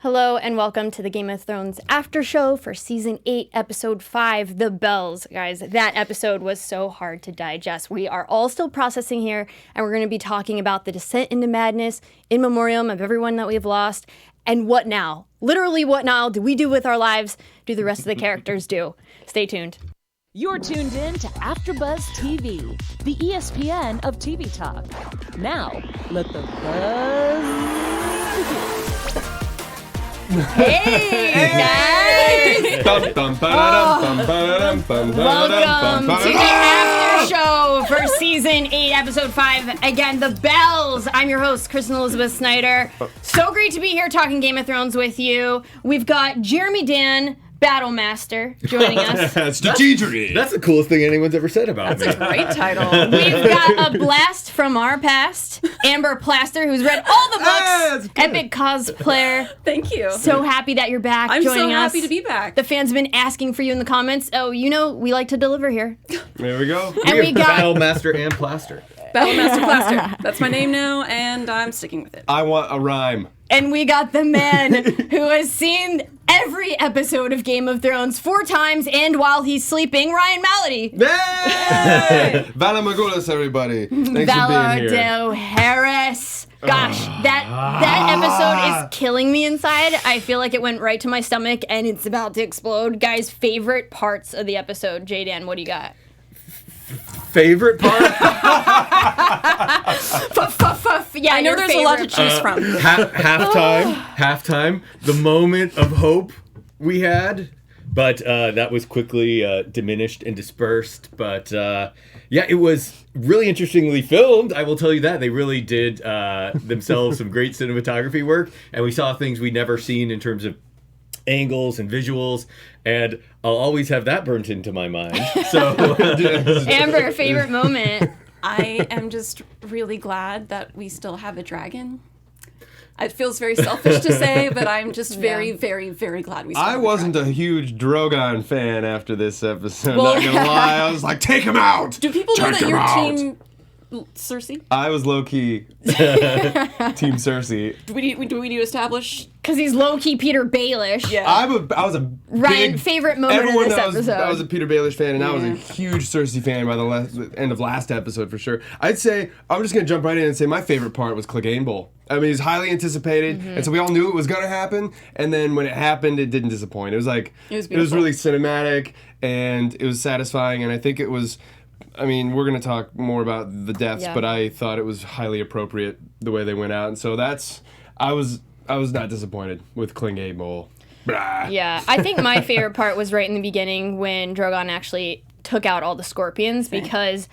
Hello and welcome to the Game of Thrones after show for Season 8, Episode 5, The Bells. Guys, that episode was so hard to digest. We are all still processing here, and we're going to be talking about the descent into madness, in memoriam of everyone that we've lost, and what now? Literally, what now do we do with our lives? Do the rest of the characters do? Stay tuned. You're tuned in to AfterBuzz TV, the ESPN of TV talk. Now, let the buzz begin. Hey, guys! Welcome to the after show for Season 8, Episode 5. Again, The Bells. I'm your host, Kristen Snyder. So great to be here talking Game of Thrones with you. We've got Jeremy Dann, Battle Master, joining us. Strategy. That's the coolest thing anyone's ever said about me. That's a great title. We've got a blast from our past, Amber Plaster, who's read all the books, epic cosplayer. Thank you. So happy that you're back I'm joining us. so happy to be back. The fans have been asking for you in the comments. Oh, you know, we like to deliver here. There we go. And we got Battle Master and Plaster. Battle Master Plaster. That's my name now, and I'm sticking with it. I want a rhyme. And we got the man who has seen every episode of Game of Thrones 4 times, and while he's sleeping, Ryan Malaty. Hey! Vala Magulas, everybody. Thanks for being here. Valardo Harris. Gosh, that episode is killing me inside. I feel like it went right to my stomach, and it's about to explode. Guys, favorite parts of the episode. J. Dan, what do you got? Favorite part? Yeah, I know there's a lot to choose from. Halftime. The moment of hope we had, but that was quickly diminished and dispersed. But yeah, it was really interestingly filmed. I will tell you that. They really did themselves some great cinematography work, and we saw things we'd never seen in terms of angles and visuals, and I'll always have that burnt into my mind. So, Amber, favorite moment. I am just really glad that we still have a dragon. It feels very selfish to say, but I'm just very, very, very glad we still have I wasn't a dragon. a huge Drogon fan after this episode. Not gonna lie, I was like, take him out. Do people know that you're Team Cersei? I was low key Team Cersei. Do we need to establish? Because he's low-key Peter Baelish. Yeah. I was a Ryan, big, favorite moment of everyone this knows episode. I was a Peter Baelish fan, and I was a huge Cersei fan by the end of last episode for sure. I'd say I'm just gonna jump right in and say my favorite part was Clegane Bowl. I mean, it's highly anticipated, and so we all knew it was gonna happen. And then when it happened, it didn't disappoint. It was like it was really cinematic, and it was satisfying. And I think it was. I mean, we're going to talk more about the deaths, but I thought it was highly appropriate the way they went out. And so I was not disappointed with Clegane Bowl. Yeah, I think my favorite part was right in the beginning when Drogon actually took out all the scorpions, because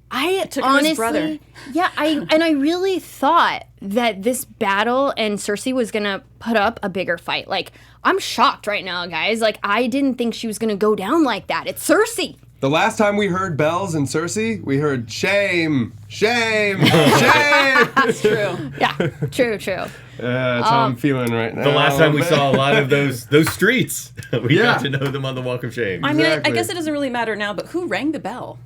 I honestly, his brother. Yeah, I really thought that this battle and Cersei was gonna put up a bigger fight. Like, I'm shocked right now, guys. Like, I didn't think she was gonna go down like that. It's Cersei. The last time we heard bells and Cersei, we heard shame, shame, shame. That's true. Yeah, true. That's how I'm feeling right now. The last time we saw a lot of those streets, we got to know them on the Walk of Shame. I mean, I Exactly. guess it doesn't really matter now, but who rang the bell?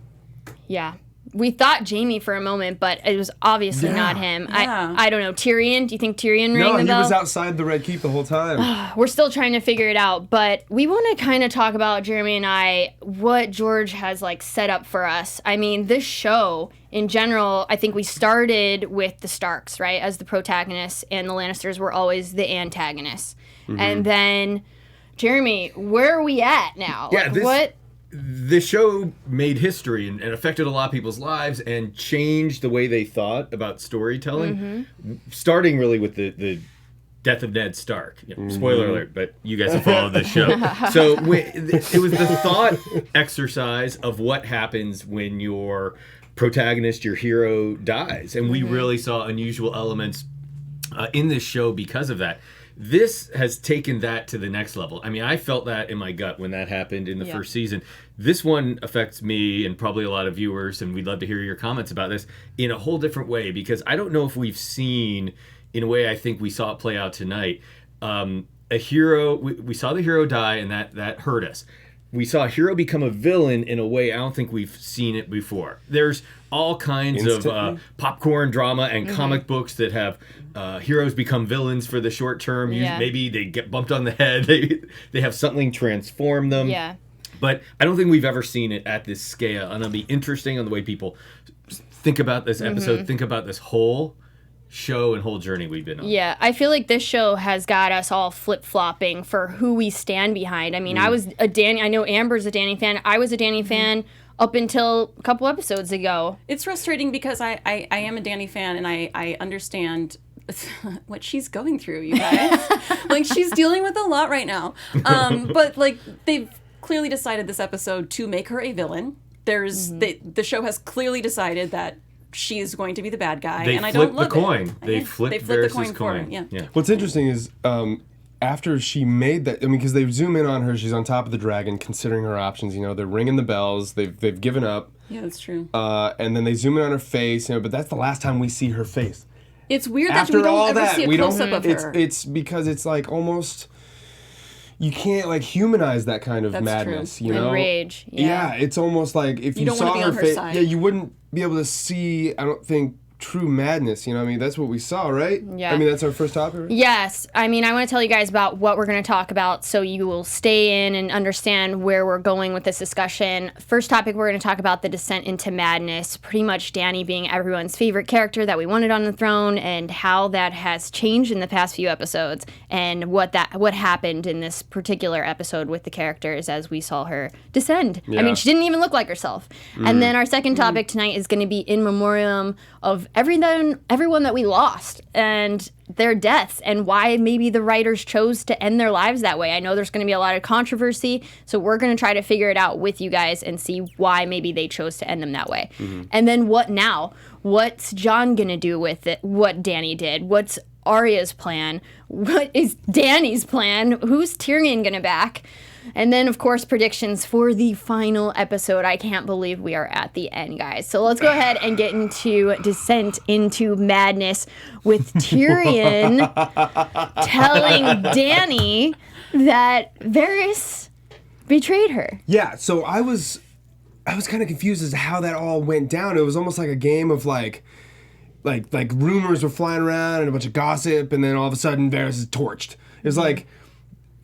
Yeah. We thought Jaime for a moment, but it was obviously not him. Yeah. I don't know. Tyrion? Do you think Tyrion rang No, the he bell? was outside the Red Keep the whole time. We're still trying to figure it out, but we want to kind of talk about, Jeremy and I, what George has like set up for us. I mean, this show in general, I think we started with the Starks, right, as the protagonists, and the Lannisters were always the antagonists. Mm-hmm. And then, Jeremy, where are we at now? Yeah, Like, what? This show made history and affected a lot of people's lives and changed the way they thought about storytelling, starting really with the death of Ned Stark. Spoiler alert, but you guys have followed this show. So it was the thought exercise of what happens when your protagonist, your hero, dies. And we really saw unusual elements in this show because of that. This has taken that to the next level. I mean, I felt that in my gut when that happened in the first season. This one affects me and probably a lot of viewers, and we'd love to hear your comments about this, in a whole different way, because I don't know if we've seen, in a way I think we saw it play out tonight, a hero, we saw the hero die, and that hurt us. we saw a hero become a villain in a way I don't think we've seen it before. There's all kinds of popcorn drama and comic books that have heroes become villains for the short term. Maybe they get bumped on the head. They have something transform them. Yeah. But I don't think we've ever seen it at this scale. And it'll be interesting on the way people think about this episode, think about this whole show and whole journey we've been on. Yeah, I feel like this show has got us all flip-flopping for who we stand behind. I mean, I know Amber's a Danny fan. I was a Danny fan up until a couple episodes ago. It's frustrating because I am a Danny fan, and I understand what she's going through, you guys. Like, she's dealing with a lot right now. But, like, they've clearly decided this episode to make her a villain. The show has clearly decided that she is going to be the bad guy, and I don't love it. They flipped the coin for her. Yeah. What's interesting is after she made that, I mean, because they zoom in on her, she's on top of the dragon, considering her options. You know, they're ringing the bells. They've given up. Yeah, that's true. And then they zoom in on her face. You know, but that's the last time we see her face. It's weird After that we don't all ever that, see a we close-up don't. of her. It's because it's like almost. You can't like humanize that kind of That's madness, true. you know? And rage. Yeah, it's almost like if you don't wanna saw be her on her face, side. yeah, you wouldn't be able to see. I don't think true madness. You know, what I mean, that's what we saw, right? Yeah. I mean, that's our first topic. Right? Yes. I mean, I want to tell you guys about what we're going to talk about so you will stay in and understand where we're going with this discussion. First topic, we're going to talk about the descent into madness, pretty much Danny being everyone's favorite character that we wanted on the throne, and how that has changed in the past few episodes, and what happened in this particular episode with the characters as we saw her descend. Yeah. I mean, she didn't even look like herself. And then our second topic tonight is going to be in memoriam of everyone that we lost and their deaths, and why maybe the writers chose to end their lives that way. I know there's going to be a lot of controversy, so we're going to try to figure it out with you guys and see why maybe they chose to end them that way. And then what now? What's John going to do with it? What Danny did? What's Arya's plan? What is Danny's plan? Who's Tyrion going to back? And then, of course, predictions for the final episode. I can't believe we are at the end, guys. So let's go ahead and get into Descent into Madness with Tyrion telling Danny that Varys betrayed her. Yeah. So I was kind of confused as to how that all went down. It was almost like a game of like rumors were flying around and a bunch of gossip, and then all of a sudden Varys is torched. It was like.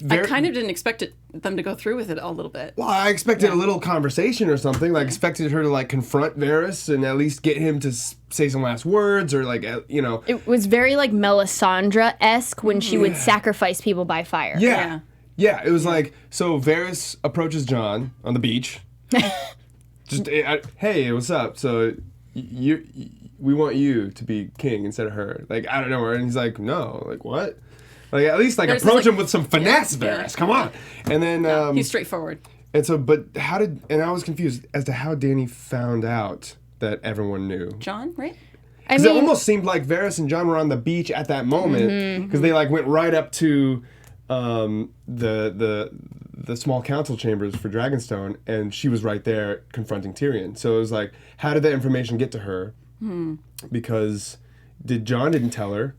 I kind of didn't expect them to go through with it a little bit. Well, I expected a little conversation or something. Like, expected her to, like, confront Varys and at least get him to say some last words or, like, you know. It was very, like, Melisandre-esque when she would sacrifice people by fire. Yeah. Yeah, it was like, so Varys approaches Jon on the beach. Just, hey, what's up? So, we want you to be king instead of her. Like, I don't know. And he's like, no. Like, what? Like, at least, like, approach him with some finesse, Varys. Come on. And then... he's straightforward. And so, but and I was confused as to how Danny found out that everyone knew. John, right? Because it almost seemed like Varys and Jon were on the beach at that moment, because they, like, went right up to the small council chambers for Dragonstone, and she was right there confronting Tyrion. So it was like, how did that information get to her? Because... Jon didn't tell her.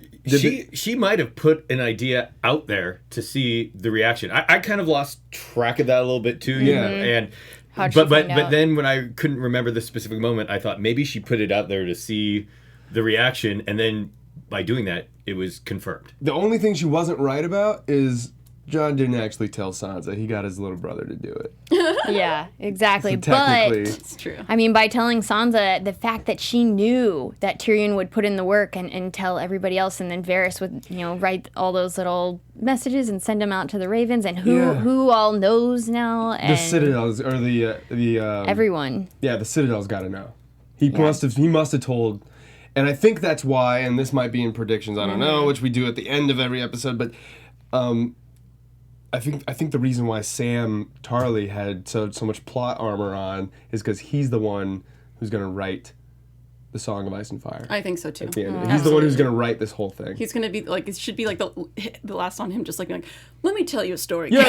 She might have put an idea out there to see the reaction. I kind of lost track of that a little bit too. You know? And but then when I couldn't remember the specific moment, I thought maybe she put it out there to see the reaction, and then by doing that, it was confirmed. The only thing she wasn't right about is Jon didn't actually tell Sansa. He got his little brother to do it. Yeah, exactly. So technically, but It's true. I mean, by telling Sansa, the fact that she knew that Tyrion would put in the work and tell everybody else, and then Varys would, write all those little messages and send them out to the Ravens, and who all knows now. And the Citadels or the everyone. Yeah, the Citadel's got to know. He must have told, and I think that's why. And this might be in predictions. I don't know, which we do at the end of every episode, but. I think the reason why Sam Tarly had so much plot armor on is because he's the one who's going to write the Song of Ice and Fire. I think so too. At the end. He's the one who's going to write this whole thing. He's gonna be like, it should be like the last on him, just like, let me tell you a story. Yeah,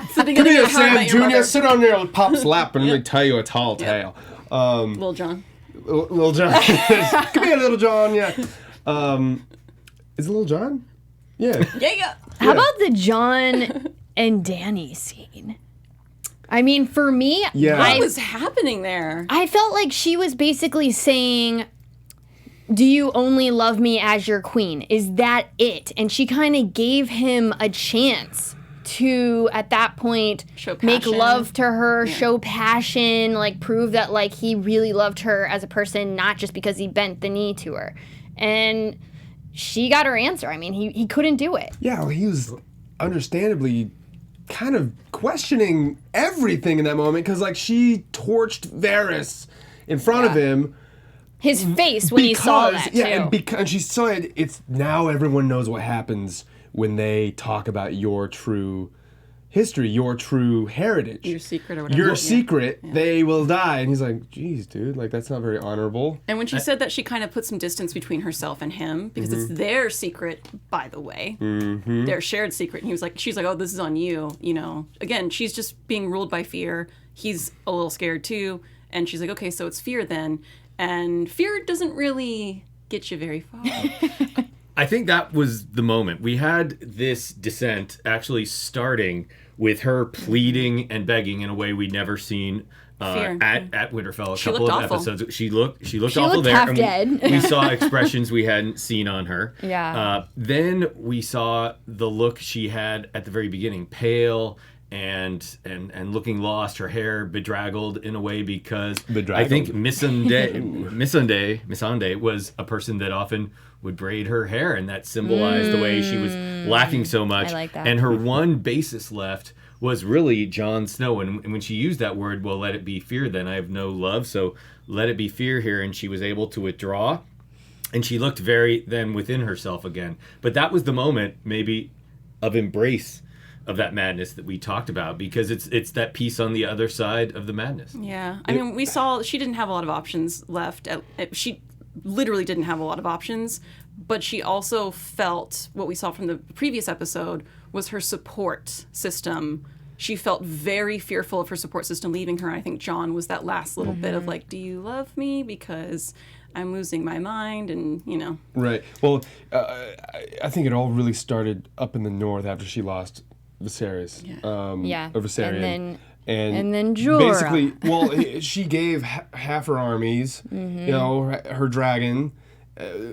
Sitting come in here, your How I Sam Met Your Jr. Mother. Sit on your pop's lap and let me tell you a tall tale. Little John. Little John. Come here, Little John. Yeah. Is it Little John? Yeah. Yeah. How about the Jon and Danny scene? I mean, for me, Yeah. What was happening there? I felt like she was basically saying, do you only love me as your queen? Is that it? And she kind of gave him a chance to, at that point, Show make passion. love to her, show passion, like prove that like he really loved her as a person, not just because he bent the knee to her. And she got her answer. I mean, he couldn't do it. Yeah, well, he was understandably kind of questioning everything in that moment because, like, she torched Varys in front of him. His face when he saw that, yeah, too. and because she said it's now everyone knows what happens when they talk about your true history, your true heritage. Your secret or whatever. Your Yeah. secret, they will die. And he's like, geez, dude, like, that's not very honorable. And when she said that, she kind of put some distance between herself and him because it's their secret, by the way, their shared secret. And he was like, she's like, oh, this is on you. You know, again, she's just being ruled by fear. He's a little scared too. And she's like, okay, so it's fear then. And fear doesn't really get you very far. I think that was the moment. We had this descent actually starting with her pleading and begging in a way we'd never seen Fear. at Winterfell. She couple looked of awful. episodes. She looked awful looked there. half and dead. We saw expressions we hadn't seen on her. Yeah. Then we saw the look she had at the very beginning, pale and looking lost, her hair bedraggled in a way because I think Missandei was a person that often would braid her hair, and that symbolized the way she was lacking so much. I like that. And her one basis left was really Jon Snow. And when she used that word, well, let it be fear then. I have no love, so let it be fear here. And she was able to withdraw. And she looked very then within herself again. But that was the moment, maybe, of embrace of that madness that we talked about, because it's that piece on the other side of the madness. Yeah. I mean, we saw she didn't have a lot of options left. She literally didn't have a lot of options, but she also felt what we saw from the previous episode was her support system. She felt very fearful of her support system leaving her. I think Jon was that last little bit of like, do you love me? Because I'm losing my mind, and you know. Right. Well, I think it all really started up in the north after she lost Viserys. Yeah. Or Viserion. And then Jorah. Basically, well, she gave half her armies, you know, her dragon,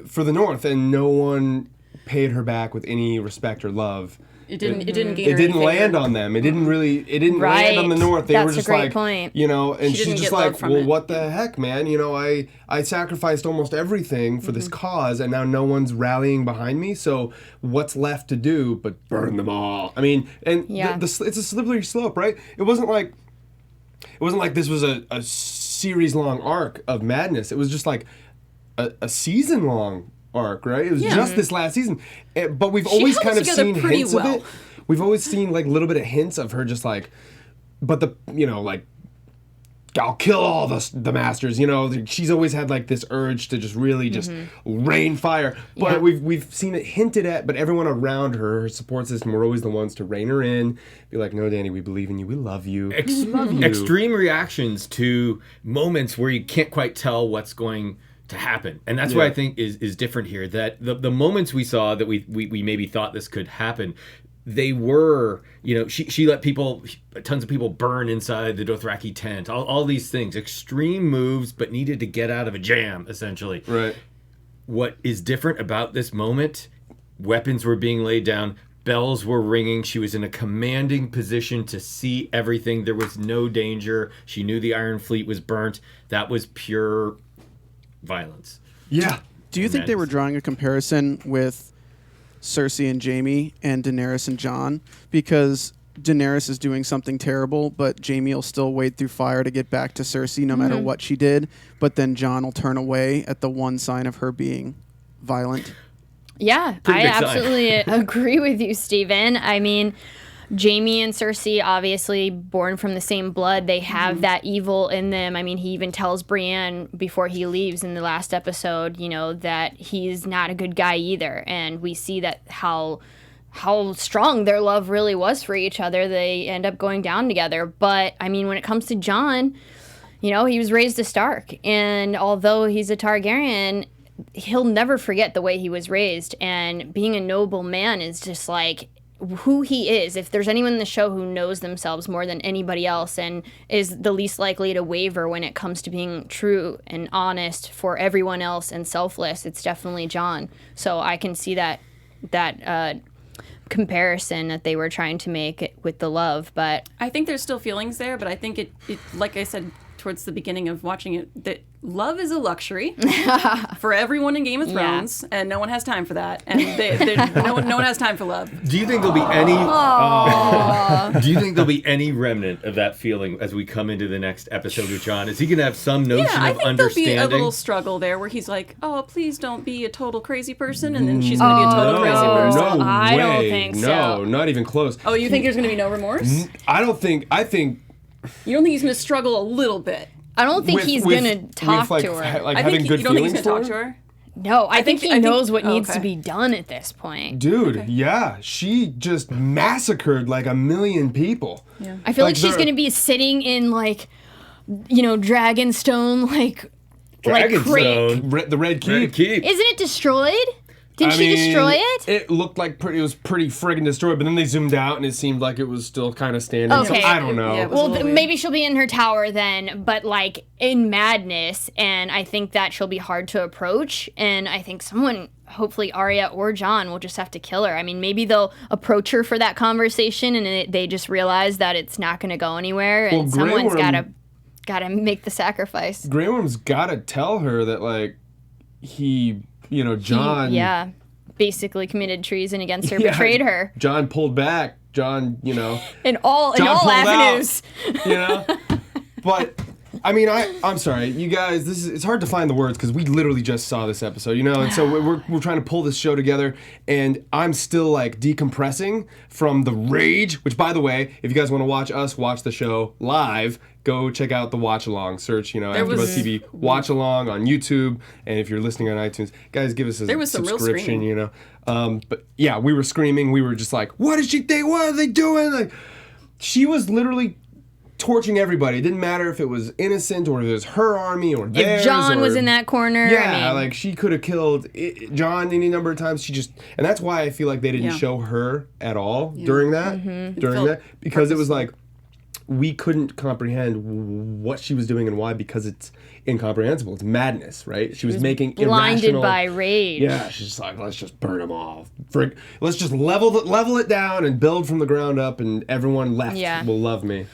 for the north, and no one paid her back with any respect or love. It didn't gain her It didn't any land favor. on them. It didn't land Right. on the north. They That's were a just great like, point. you know, and She she's didn't just get love like, from well, it. what the heck, man? You know, I sacrificed almost everything for this cause, and now no one's rallying behind me. So what's left to do but burn them all? I mean, and Yeah. it's a slippery slope, right? It wasn't like this was a series-long arc of madness. It was just like a season-long arc, right? It was just this last season. But we've always held kind it of together seen pretty hints well. of it. We've always seen like a little bit of hints of her just like, but like, I'll kill all the masters. You know, she's always had like this urge to just really just rain fire. But Yeah. we've seen it hinted at. But everyone around her support system, were always the ones to rein her in. Be like, no, Dany, we believe in you. We love you. Extreme reactions to moments where you can't quite tell what's going to happen, and that's what I think is different here. That the moments we saw that we maybe thought this could happen, they were, you know, she let tons of people burn inside the Dothraki tent, all these things, extreme moves, but needed to get out of a jam, essentially. Right. What is different about this moment, weapons were being laid down, bells were ringing, she was in a commanding position to see everything, there was no danger, she knew the Iron Fleet was burnt, that was pure violence. Yeah. Do you think they were Madness. drawing a comparison with Cersei and Jaime and Daenerys and Jon? Because Daenerys is doing something terrible, but Jaime will still wade through fire to get back to Cersei no matter what she did. But then Jon will turn away at the one sign of her being violent. Yeah, Pretty I big sign. absolutely agree with you, Steven. I mean, Jaime and Cersei, obviously born from the same blood, they have that evil in them. I mean, he even tells Brienne before he leaves in the last episode, you know, that he's not a good guy either. And we see that how strong their love really was for each other. They end up going down together. But, I mean, when it comes to Jon, you know, he was raised a Stark. And although he's a Targaryen, he'll never forget the way he was raised. And being a noble man is just like, who he is. If there's anyone in the show who knows themselves more than anybody else and is the least likely to waver when it comes to being true and honest for everyone else and selfless, it's definitely John. So I can see that comparison that they were trying to make with the love. But I think there's still feelings there, but I think it like I said towards the beginning of watching it, that love is a luxury for everyone in Game of Thrones, and no one has time for that. And no one has time for love. Do you think there'll be any? Do you think there'll be any remnant of that feeling as we come into the next episode with John? Is he gonna have some notion I of think understanding? there'll be a little struggle there where he's like, "Oh, please don't be a total crazy person," and then she's gonna be a total crazy person. No I way. don't think so. No, not even close. Oh, you think there's gonna be no remorse? I think You don't think he's gonna struggle a little bit? I don't think he's going to talk like, to her. Like I having think good you don't think he's feelings gonna for talk to her? her. No, I think he knows what needs to okay. be done at this point. Dude, yeah, she just massacred like 1 million people. Yeah. I feel like she's they're- going to be sitting in like, Dragonstone, like Dragonstone. The Red Keep. Red Keep. Isn't it destroyed? Didn't she destroy it? It looked like it was pretty friggin' destroyed, but then they zoomed out and it seemed like it was still kind of standing. Okay. So I don't know. Yeah, it was- Well, a little weird. maybe she'll be in her tower then, but like in madness, and I think that she'll be hard to approach. And I think someone, hopefully Arya or John, will just have to kill her. I mean, maybe they'll approach her for that conversation, and they just realize that it's not going to go anywhere, and Well, someone's Grey Worm- gotta make the sacrifice. Grey Worm's gotta tell her that like he, John. Yeah, basically committed treason against her, Yeah, betrayed her John pulled back. John, in all John pulled avenues. But I mean, I'm sorry, you guys. It's hard to find the words because we literally just saw this episode, and so we're trying to pull this show together, and I'm still like decompressing from the rage. Which, by the way, if you guys want to watch us watch the show live, go check out the watch along. Search, AfterBuzz TV watch along on YouTube, and if you're listening on iTunes, guys, give us a There was some real subscription. screaming. But yeah, we were screaming. We were just like, "What did she think? What are they doing?" Like, she was literally torching everybody. It didn't matter if it was innocent or if it was her army or theirs. If John was or- in that corner, yeah, I mean, like she could have killed John any number of times. And that's why I feel like they didn't Yeah. show her at all during that. Because it was like we couldn't comprehend what she was doing and why, because it's incomprehensible. It's madness, right? She was making blinded irrational, by rage. Yeah, she's just like, let's just burn them all. Let's just level it down and build from the ground up, and everyone left will love me.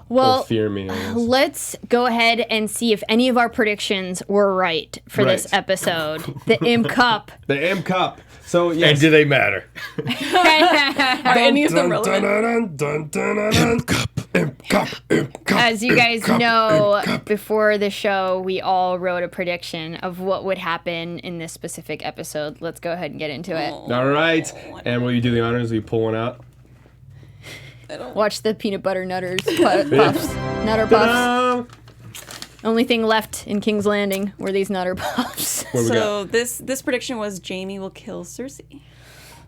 Well, or fear me. I guess. let's go ahead and see if any of our predictions were right for this Right. episode. The Imp Cup. The M Cup. So yes. And do they matter? Are any of them relevant? Imp Cup. As you guys know, before the show, we all wrote a prediction of what would happen in this specific episode. Let's go ahead and get into it. All right. And will you do the honors? Will you pull one out? Watch the peanut butter nutters puffs. Nutter puffs. Only thing left in King's Landing were these nutter puffs. What we got? So this prediction was Jaime will kill Cersei.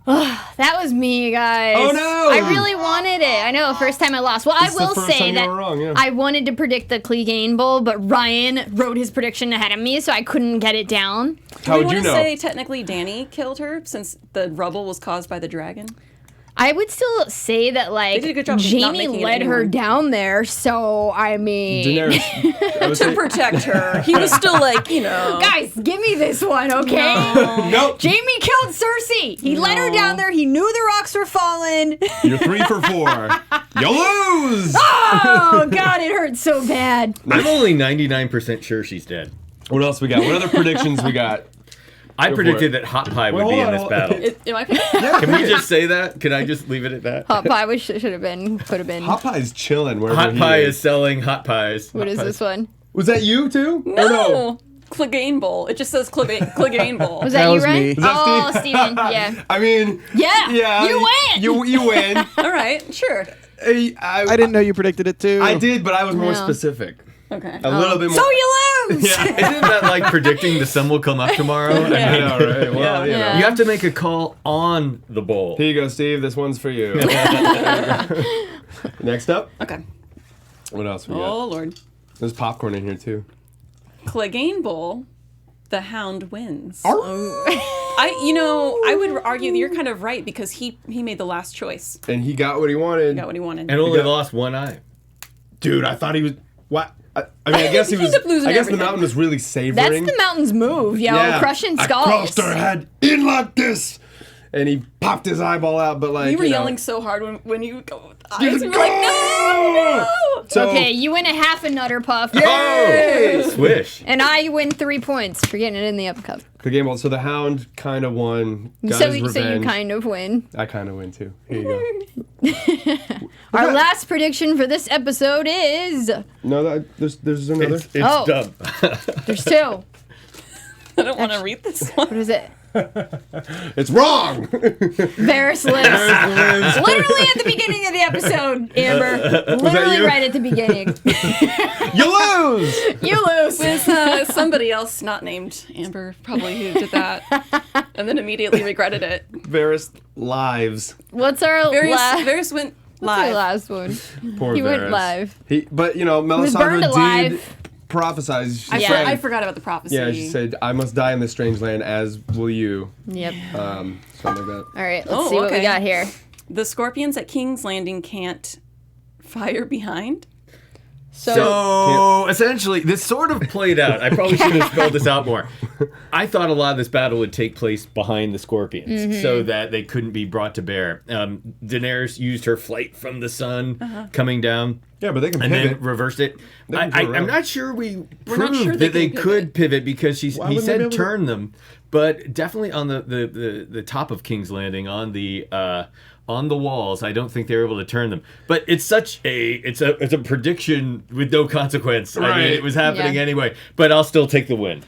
That was me, guys. Oh, no! I really wanted it. I know, first time I lost. Well, This is I the will first say time you that were wrong, yeah. I wanted to predict the Clegane Bowl, but Ryan wrote his prediction ahead of me, so I couldn't get it down. How Do would we you want to know? say technically Dany killed her since the rubble was caused by the dragon? I would still say that, like, They did a good job of not Jaime making it led her anyone. down there, so, I mean... Daenerys. I would To say- protect her. He was still like, Guys, give me this one, okay? Nope. Jaime killed Cersei. He led her down there. He knew the rocks were falling. You're 3 for 4. You lose. Oh, God, it hurts so bad. I'm only 99% sure she's dead. What else we got? What other predictions we got? I Go for predicted it. that Hot Pie would Well, be in hold this on, battle. Am I picking? Can we just say that? Can I just leave it at that? Hot pie should have been, could have been. Hot Pie's chilling wherever Hot he Pie is. is selling hot pies. What is this one? Was that you too? Or No. Clegane Bowl. It just says Clegane Bowl. Was that That you, was Ryan? me. Was that Oh, Steve? Steven, yeah. I mean, Yeah, you win. You win. All right, sure. I I didn't know you predicted it too. I did, but I was more No. specific. Okay. A little bit more. So you lose. Yeah. Isn't that like predicting the sun will come up tomorrow? I know, right? Well, you know. Yeah. You have to make a call on the bowl. Here you go, Steve. This one's for you. Next up, Okay. what else we got? Oh, Lord. There's popcorn in here too. Clegane Bowl, the Hound wins. I I would argue that you're kind of right because he made the last choice. And he got what he wanted. He got what he wanted. And only lost one eye. Dude, I thought he was... What? I mean, I guess he was... ended up losing I guess everything. the mountain was really savoring. That's the mountain's move, yo. Crushing skulls. I crossed her head in like this. And he popped his eyeball out, but like, you were know. yelling so hard when you go with the eyes. You were like, no! So, Okay, you win a half a Nutter Puff. Oh! Swish. And I win 3 points for getting it in the uppercut. Good game. So the Hound kind of won. Got So his you revenge. kind of win. I kind of win too. Here you go. Our last prediction for this episode is... No, there's another. It's Oh. dumb. There's 2. I don't want to read this one. What is it? It's wrong. Varys lives. Literally at the beginning of the episode, Amber. Literally you? right at the beginning. You lose. You lose. With somebody else not named Amber probably who did that and then immediately regretted it. Varys lives. What's our last? Varys went What's our live. last one? Poor He Varys. went live. But you know, was burned Melisandre did alive. prophesize. She Yeah. said, I forgot about the prophecy. Yeah, she said, "I must die in this strange land, as will you." Yep. Something like that. All right, let's Oh, see what we okay. got here. The Scorpions at King's Landing can't fire behind. So essentially, this sort of played out. I probably should have spelled this out more. I thought a lot of this battle would take place behind the Scorpions so that they couldn't be brought to bear. Daenerys used her flight from the sun coming down. Yeah, but they can And pivot. then reversed it. can go I'm around. not sure we not proved sure they that they can could pivot because he wouldn't they be said able to- turn them, but definitely on the top of King's Landing on the walls, I don't think they were able to turn them. But it's such it's a prediction with no consequence. I mean, Right. it was happening Yeah. anyway. But I'll still take the win.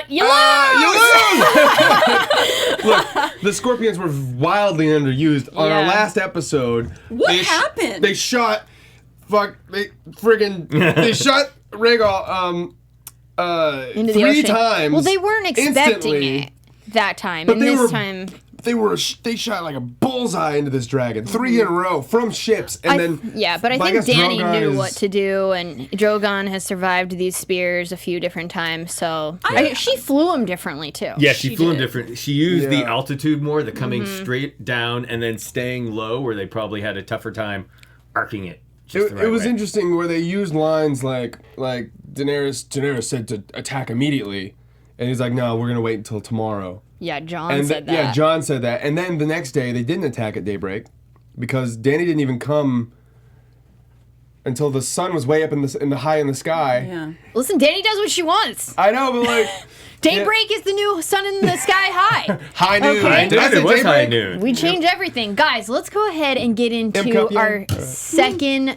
You lose! You lose! Look, the Scorpions were wildly underused on our Yeah. last episode. What happened? They shot, they shot Rhaegal, Into the 3 ocean. times. Well, they weren't expecting instantly. it that time, But and they this were- time. They shot like a bullseye into this dragon, 3 in a row from ships, and then But I think guess Dany Drogon knew is- what to do, and Drogon has survived these spears a few different times, so she flew him differently too. Yeah, she flew them did. different. She used the Yeah. altitude more, the coming straight down and then staying low, where they probably had a tougher time arcing it. Just the right It was way. interesting where they used lines like Daenerys said to attack immediately, and he's like, no, we're gonna wait until tomorrow. Yeah, John And said that. yeah, John said that, and then the next day they didn't attack at daybreak because Dany didn't even come until the sun was way up in the high in the sky. Yeah. Listen, Dany does what she wants. I know, but like Daybreak is the new sun in the sky high. high noon. Okay. Did I say It was high daybreak? noon. We change everything. Guys, let's go ahead and get into Cup, yeah. our second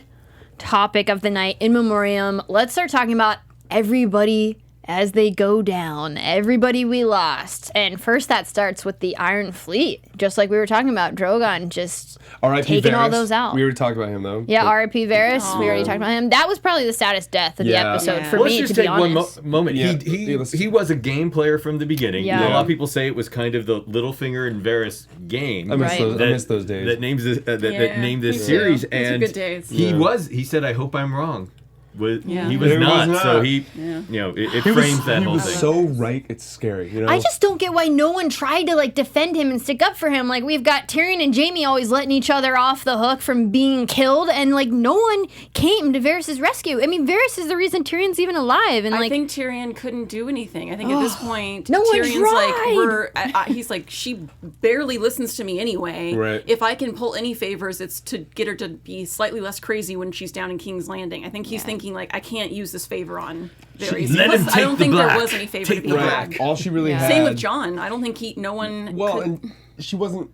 topic of the night, in memoriam. Let's start talking about everybody as they go down, everybody we lost. And first that starts with the Iron Fleet, just like we were talking about. Drogon just R.I.P. taking all Varys. those out. We already talked about him though. Yeah, But- R.I.P. Varys. We already talked about him. That was probably the saddest death of the Yeah. episode Yeah. for Let's me, just to be take one honest. moment. Yeah. He let's- he was a game player from the beginning. Yeah. You know, a lot of Yeah. people say it was kind of the Littlefinger and Varys game. I miss Right. those. I miss those days. That names this, that Yeah, named me this too. series, Those were and good days. he Yeah. He said, "I hope I'm wrong." Yeah. He was He was not. not. So he, Yeah. you know, it He was- frames that he whole was thing. so right. It's scary. You know. I just don't get why no one tried to like defend him and stick up for him. Like we've got Tyrion and Jaime always letting each other off the hook from being killed, and like no one came to Varys' rescue. I mean, Varys is the reason Tyrion's even alive, and I like think Tyrion couldn't do anything. I think at this point, no one Tyrion's tried. like, he's like, she barely listens to me anyway. Right. If I can pull any favors, it's to get her to be slightly less crazy when she's down in King's Landing. I think he's thinking like, I can't use this favor on Varys. Let him I take don't the think black. there was any favor Take to be the had. right. All she really had. Same with John. I don't think no one. Well, could- and she wasn't.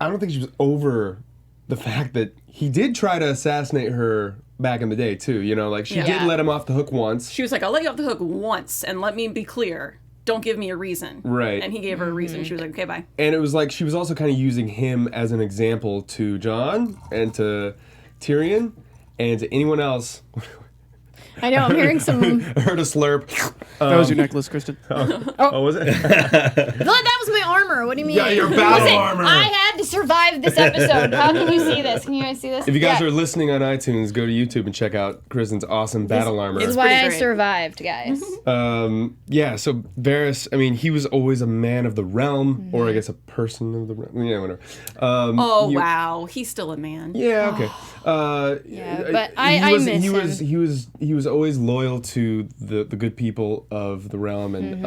I don't think she was over the fact that he did try to assassinate her back in the day too. You know, like she Yeah. did let him off the hook once. she was like, I'll let you off the hook once, and let me be clear. Don't give me a reason. Right. And he gave her a reason. She was like, okay, bye. And it was like she was also kind of using him as an example to Jon and to Tyrion and to anyone else. I know I'm hearing some. I heard a slurp. That was your necklace, Kristen. Oh, was it? That was was my armor. What do you mean? Yeah, your battle Listen, armor. I had to survive this episode. How can you see this? Can you guys see this? If you guys are listening on iTunes, go to YouTube and check out Kristen's awesome battle armor. This is pretty why I great. survived, guys. Yeah, so Varys, I mean, he was always a man of the realm, or I guess a person of the realm. Yeah, whatever. Wow, he's still a man. Yeah, okay. but I miss him. He was always loyal to the good people of the realm, and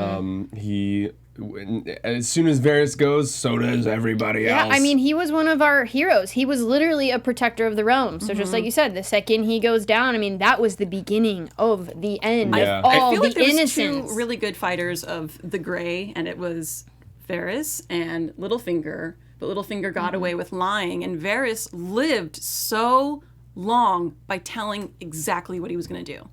as soon as Varys goes, so does everybody else. Yeah, I mean, he was one of our heroes. He was literally a protector of the realm. So just like you said, the second he goes down, I mean, that was the beginning of the end Yeah. of all I feel like the there was innocence. two really good fighters of the Grey, and it was Varys and Littlefinger. But Littlefinger got away with lying, and Varys lived so long by telling exactly what he was going to do.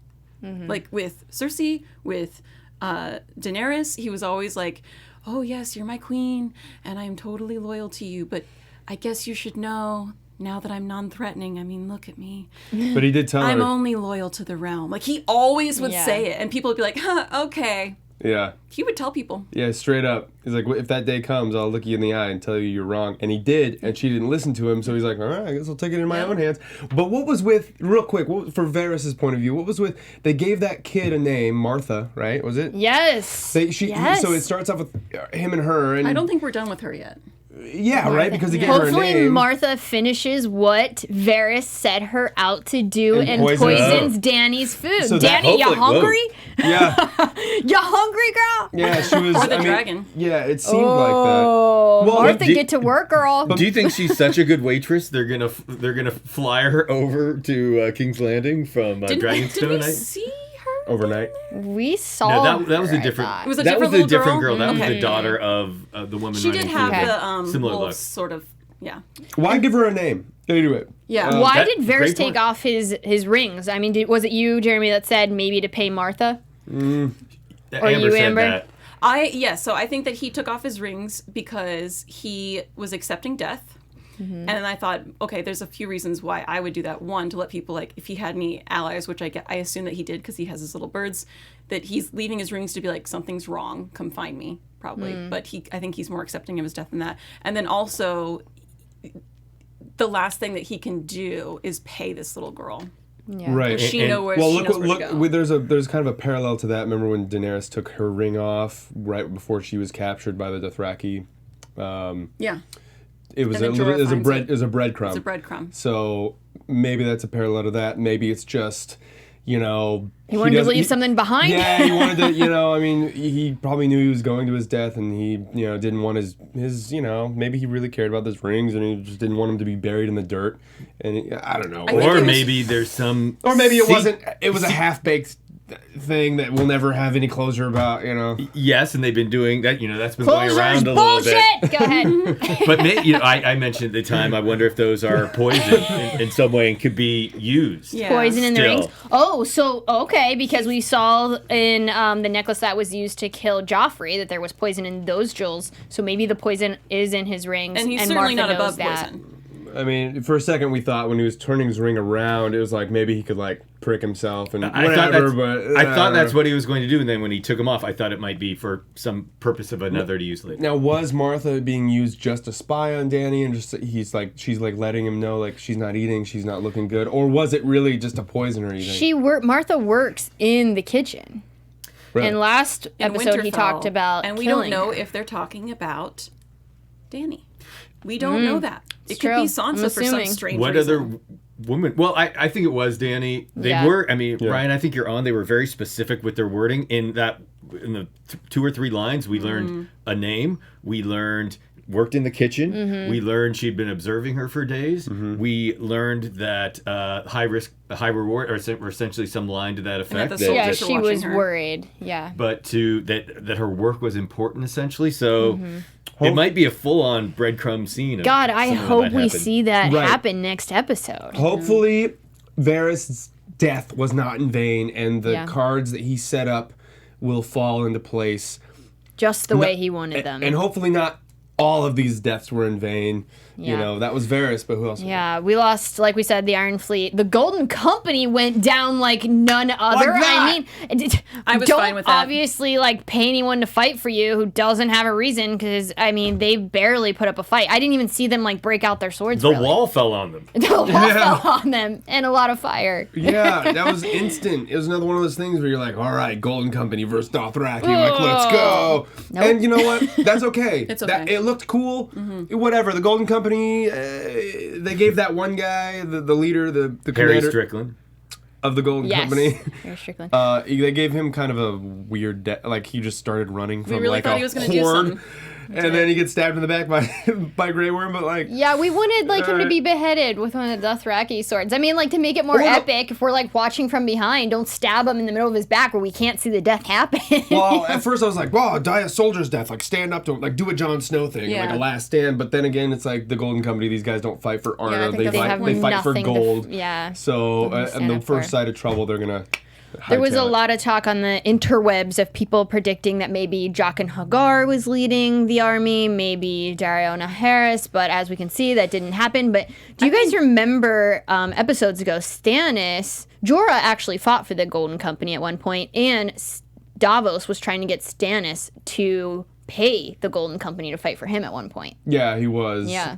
Like with Cersei, with Daenerys, he was always like, oh yes, you're my queen, and I'm totally loyal to you, but I guess you should know, now that I'm non-threatening, I mean, look at me. But he did tell I'm her. only loyal to the realm. Like, he always would Yeah. say it, and people would be like, huh, okay. Yeah. He would tell people. Yeah, straight up. He's like, if that day comes, I'll look you in the eye and tell you you're wrong. And he did, and she didn't listen to him, so he's like, all right, I guess I'll take it in my own hands. But what was with, real quick, for Varys' point of view, what was with, they gave that kid a name, Martha, right? Was it? Yes. Yes. So it starts off with him and her. And I don't think we're done with her yet. Yeah, right? Because they gave her a Hopefully name. Martha finishes what Varys set her out to do and poisons poisons Dany's food. So that- Dany, you hopefully- whoa. hungry? Yeah. You hungry, girl? Yeah, she was. Or the I mean, dragon. Yeah, it seemed like that. Oh, Well, Martha, do- get to work, girl. Do you think she's such a good waitress? They're gonna fly her over to King's Landing from Did Dragonstone. we see her? Overnight. We saw No, that was her, a I different. thought. It was a that different was a little different girl? girl. That was Okay. the daughter of the woman. She did running have through the similar little look. sort of, yeah. Why give her a name? Anyway. Yeah. Why that- did Varys great take point. off his rings? I mean, was it you, Jeremy, that said maybe to pay Martha? Or you, said Amber? that. So I think that he took off his rings because he was accepting death. And then I thought, okay, there's a few reasons why I would do that. One, to let people, like, if he had any allies, which I assume that he did because he has his little birds, that he's leaving his rings to be like, something's wrong, come find me, probably. But I think he's more accepting of his death than that. And then also, the last thing that he can do is pay this little girl. Yeah. Right. She knows where well, she look, knows where look. to go. There's kind of a parallel to that. Remember when Daenerys took her ring off right before she was captured by the Dothraki? Yeah. It was And then Jorah finds it was a breadcrumb. It's a breadcrumb. So maybe that's a parallel to that. Maybe it's just, He wanted to doesn't- leave something behind. Yeah, he wanted to. I mean, he probably knew he was going to his death, and he, didn't want his. Maybe he really cared about those rings, and he just didn't want him to be buried in the dirt. And I don't know. think Or it was- maybe there's some. Or maybe it wasn't. It was a half-baked thing that we'll never have any closure about. Yes, and they've been doing that. That's been going Closure's around a little bit. bullshit. Go ahead. But I mentioned at the time. I wonder if those are poison in some way and could be used. Yeah. Poison in the Still. rings. Oh, so okay, because we saw in the necklace that was used to kill Joffrey that there was poison in those jewels. So maybe the poison is in his rings, And he's and certainly Martha not knows above that. poison. I mean, for a second we thought when he was turning his ring around, it was like maybe he could like prick himself and I whatever. thought that's what he was going to do, and then when he took him off, I thought it might be for some purpose of another to use later. Now, was Martha being used just to spy on Dany, and just she's letting him know like she's not eating, she's not looking good, or was it really just to poison her? You think? Martha works in the kitchen. Really? And last In episode he Winterfell, talked about and we killing don't know her. if they're talking about Dany. We don't know that. It could true. be Sansa I'm for some assuming. strange What reason. other woman? Well, I think it was Dany. They Yeah. were. I mean, Ryan, I think you're on. They were very specific with their wording in that. In the 2 or 3 lines, we learned a name. We learned worked in the kitchen. Mm-hmm. We learned she'd been observing her for days. We learned that high risk, high reward, or essentially some line to that effect. the that- soldiers Yeah, are she watching was her. worried. Yeah. but that her work was important essentially. So Mm-hmm. it might be a full-on breadcrumb scene. Of God, I something that hope might we happen. see that Right. happen next episode. Hopefully, Varys' death was not in vain, and the Yeah. cards that he set up will fall into place. Just the way he wanted them. And hopefully not all of these deaths were in vain. Yeah. You know, that was Varys, but who else? Yeah, we lost, like we said, the Iron Fleet. The Golden Company went down like none other. that? I mean, I was don't fine with that. obviously like pay anyone to fight for you who doesn't have a reason, because I mean they barely put up a fight. I didn't even see them like break out their swords. The really. wall fell on them. The wall fell on them, and a lot of fire. Yeah, that was instant. It was another one of those things where you're like, all right, Golden Company versus Dothraki. Like, let's go. Nope. And you know what? That's okay. It's okay. It looked cool. Whatever. The Golden Company, they gave that one guy, the leader, the Harry commander Strickland. of the Golden Yes, Company. very Strickland. They gave him kind of a weird, like he just started running from really like thought a he was gonna do horde. something. And then he gets stabbed in the back by Grey Worm, but like... Yeah, we wanted like him to Alright. be beheaded with one of the Dothraki swords. I mean, like to make it more epic, if we're like watching from behind, don't stab him in the middle of his back where we can't see the death happen. Well, at first I was like, wow, die a soldier's death. Like, stand up to him. Like, do a Jon Snow thing. Yeah. Like, a last stand. But then again, it's like the Golden Company. These guys don't fight for honor. I think they that's fight, the they point. fight for Nothing to gold. yeah. So, Nothing to and stand the up first for. sight of trouble, they're going to... There was a lot of talk on the interwebs of people predicting that maybe Jaqen Hagar was leading the army, maybe Dariona Harris, but as we can see, that didn't happen. But do you guys remember episodes ago, Stannis, Jorah actually fought for the Golden Company at one point, and Davos was trying to get Stannis to pay the Golden Company to fight for him at one point. Yeah, he was. Yeah.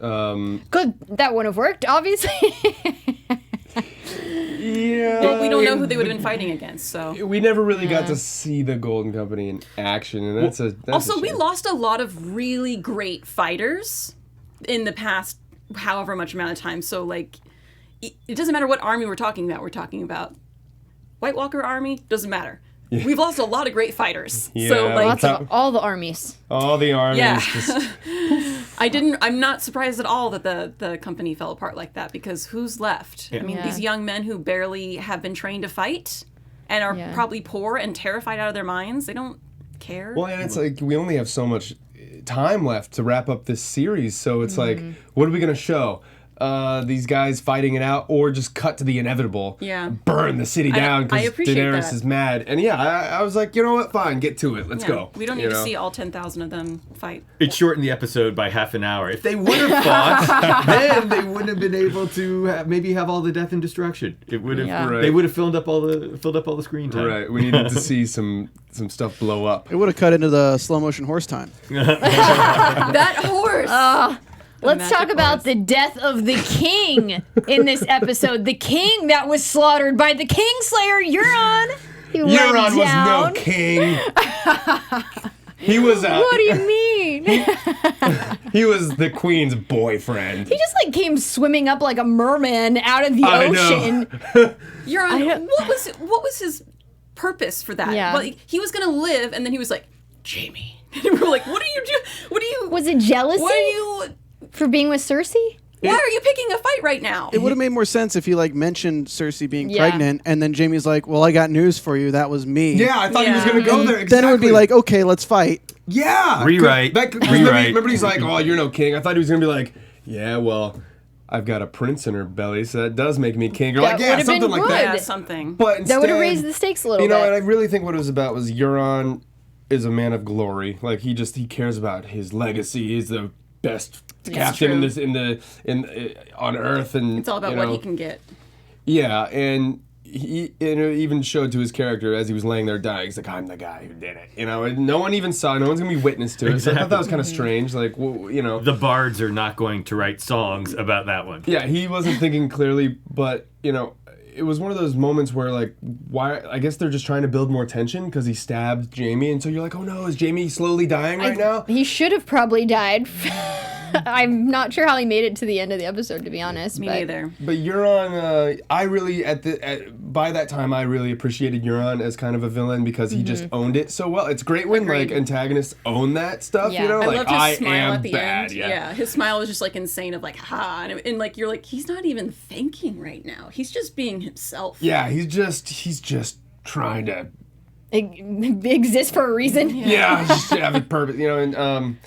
Good, that wouldn't have worked, obviously. Yeah. Well, we don't know who they would have been fighting against, so. We never really got to see the Golden Company in action, and that's a We shame. lost a lot of really great fighters in the past however much amount of time. So, like, it doesn't matter what army we're talking about. We're talking about White Walker army, doesn't matter. Yeah. We've lost a lot of great fighters. Yeah, So, like, Lots of all the armies. all the armies Yeah. just... I'm not surprised at all that the company fell apart like that, because who's left? I mean, Yeah. these young men who barely have been trained to fight and are Yeah. probably poor and terrified out of their minds. They don't care. Well, and it's like we only have so much time left to wrap up this series, so it's like, what are we going to show? These guys fighting it out, or just cut to the inevitable. Yeah. Burn the city down I because appreciate Daenerys that. is mad. And yeah, I was like, you know what? Fine, get to it. Let's Yeah. go. We don't need You to know? see all 10,000 of them fight. It shortened the episode by half an hour. If they would have fought, then they wouldn't have been able to maybe have all the death and destruction. It would have. Yeah. Right. They would have filled up all the screen time. Right. We needed to see some stuff blow up. It would have cut into the slow motion horse time. That horse! Let's magic talk about horse. the death of the king in this episode. The king that was slaughtered by the Kingslayer, Euron. He went Euron was down. no king. He was What do you mean? he was the queen's boyfriend. He just like came swimming up like a merman out of the I know. ocean. Euron, what was his purpose for that? Yeah. Well, he was gonna live, and then he was like, Jamie. And we were like, what are you doing? What are you? Was it jealousy What are you? for being with Cersei? Why are you picking a fight right now? It would have made more sense if he like mentioned Cersei being Yeah. pregnant, and then Jamie's like, "Well, I got news for you. That was me." Yeah, I thought he was Yeah. gonna go there. Then it would be exactly. like, "Okay, let's fight." Yeah. Rewrite. Remember he's like, oh, you're no king. I thought he was going to be like, yeah, well, I've got a prince in her belly, so that does make me king. Or That like, yeah, would've been something like good. that. Yeah, something. But instead, That would have raised the stakes a little you know, bit. and I really think what it was about was Euron is a man of glory. Like he cares about his legacy. He's the best captain in true. this on Earth, and It's all about you what know, he can get. Yeah, and it even showed to his character as he was laying there dying. He's like, "I'm the guy who did it." You know, and no one even saw. No one's gonna be witness to it. So I thought that was kind of strange. Like, well, you know, The bards are not going to write songs about that one. yeah, he wasn't thinking clearly, but you know, it was one of those moments where like, why? I guess they're just trying to build more tension because he stabbed Jamie, and so you're like, oh no, is Jamie slowly dying right now? He should have probably died. I'm not sure how he made it to the end of the episode, to be honest. Me but neither. But Euron, I really by that time I really appreciated Euron as kind of a villain because he just owned it so well. It's great when Agreed. like antagonists own that stuff. Yeah. You know, I like loved his I smile am at the bad. end. Yeah. His smile was just like insane of like, ha. And like, you're like, he's not even thinking right now. He's just being himself. Yeah, he's just trying to it exists for a reason. just have a purpose, you know, and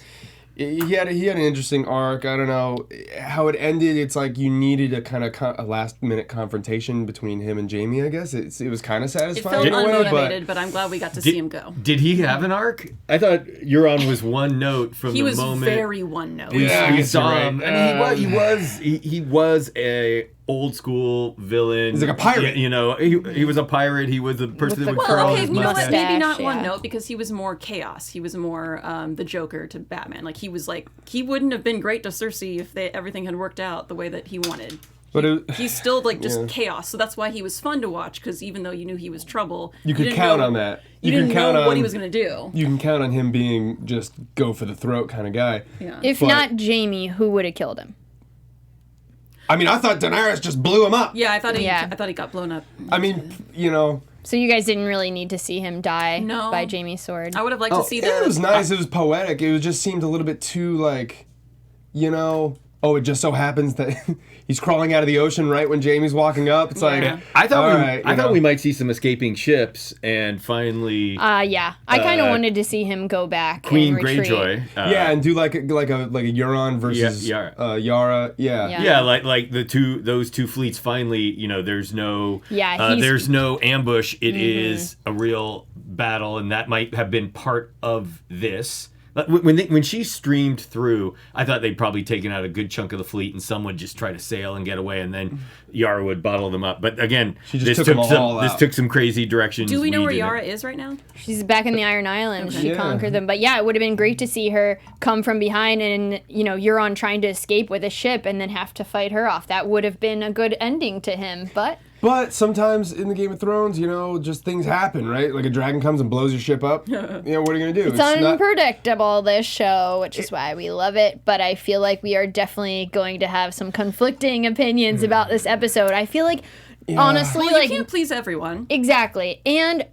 he had an interesting arc. I don't know how it ended. It's like you needed a kind of a last minute confrontation between him and Jamie. I guess it was kind of It satisfying. felt in a way, unmotivated, but I'm glad we got to see him go. Did he have an arc? I thought Euron was one note from He the was moment very one note. Yeah, I we guess saw you're him. right. I mean, he was a old school villain. He's like a pirate. You know, he was a pirate. He was a person that would Well, curl okay, his you know what? mustache. Maybe not Yeah. one note because he was more chaos. He was more the Joker to Batman. Like he wouldn't have been great to Cersei if everything had worked out the way that he wanted. But He's still like just chaos. So that's why he was fun to watch because even though you knew he was trouble, you could didn't count know- on that. You can didn't count know on what he was going to do. You can count on him being just go for the throat kind of guy. Yeah. If But- not Jamie, who would have killed him? I mean, I thought Daenerys just blew him up. Yeah, I thought Yeah. he got blown up. I mean, you know. So you guys didn't really need to see him die No. by Jamie's sword. I would have liked to see It was nice. It was poetic. It just seemed a little bit too like, you know. Oh, it just so happens that he's crawling out of the ocean right when Jamie's walking up. It's like I thought all we, right, I you thought know. we might see some escaping ships and finally Yeah, I kind of wanted to see him go back. Queen and retreat. Greyjoy. Yeah, and do like a Euron versus Yara. Yara. Yeah. Yeah. Yeah, like those two fleets finally, you know, there's no Yeah, there's no ambush. It is a real battle, and that might have been part of this. Like, when she streamed through, I thought they'd probably taken out a good chunk of the fleet, and some would just try to sail and get away, and then Yara would bottle them up. But again, She just took them all this out. took some crazy directions. Do we know where didn't. Yara is right now? She's back in the Iron Islands. She Yeah. conquered them. But yeah, it would have been great to see her come from behind and, you know, Euron trying to escape with a ship and then have to fight her off. That would have been a good ending to him. But sometimes in the Game of Thrones, you know, just things happen, right? Like a dragon comes and blows your ship up. You know, what are you gonna do? it's unpredictable, this show, which is why we love it. But I feel like we are definitely going to have some conflicting opinions about this episode. I feel like, honestly, Well, like, you can't please everyone. exactly. And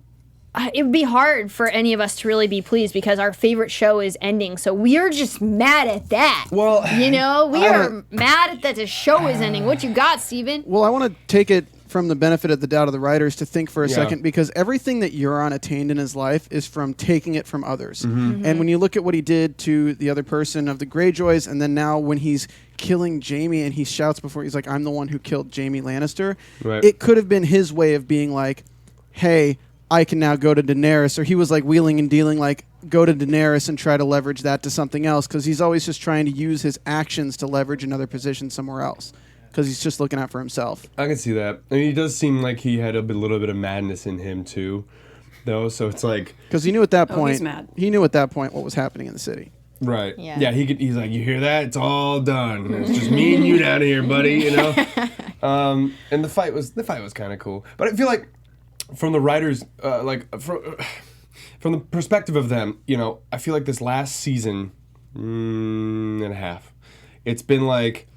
it would be hard for any of us to really be pleased because our favorite show is ending. So we are just mad at that. Well, you know, we I are don't- mad at that the show is ending. What you got, Steven? Well, I want to take it from the benefit of the doubt of the writers to think for a Yeah. second, because everything that Euron attained in his life is from taking it from others. And when you look at what he did to the other person of the Greyjoys, and then now when he's killing Jaime and he shouts before, he's like, I'm the one who killed Jaime Lannister. Right. It could have been his way of being like, hey, I can now go to Daenerys. Or he was like wheeling and dealing, like, go to Daenerys and try to leverage that to something else, because he's always just trying to use his actions to leverage another position somewhere else, because he's just looking out for himself. I can see that. I mean, he does seem like he had a little bit of madness in him too, though. So it's like, Because he knew at that Oh, point, he's mad. he knew at that point what was happening in the city. right? Yeah. He's like, you hear that? It's all done. It's just me and you down here, buddy. You know. And the fight was kind of cool, but I feel like from the writers, from the perspective of them, you know, I feel like this last season and a half, it's been like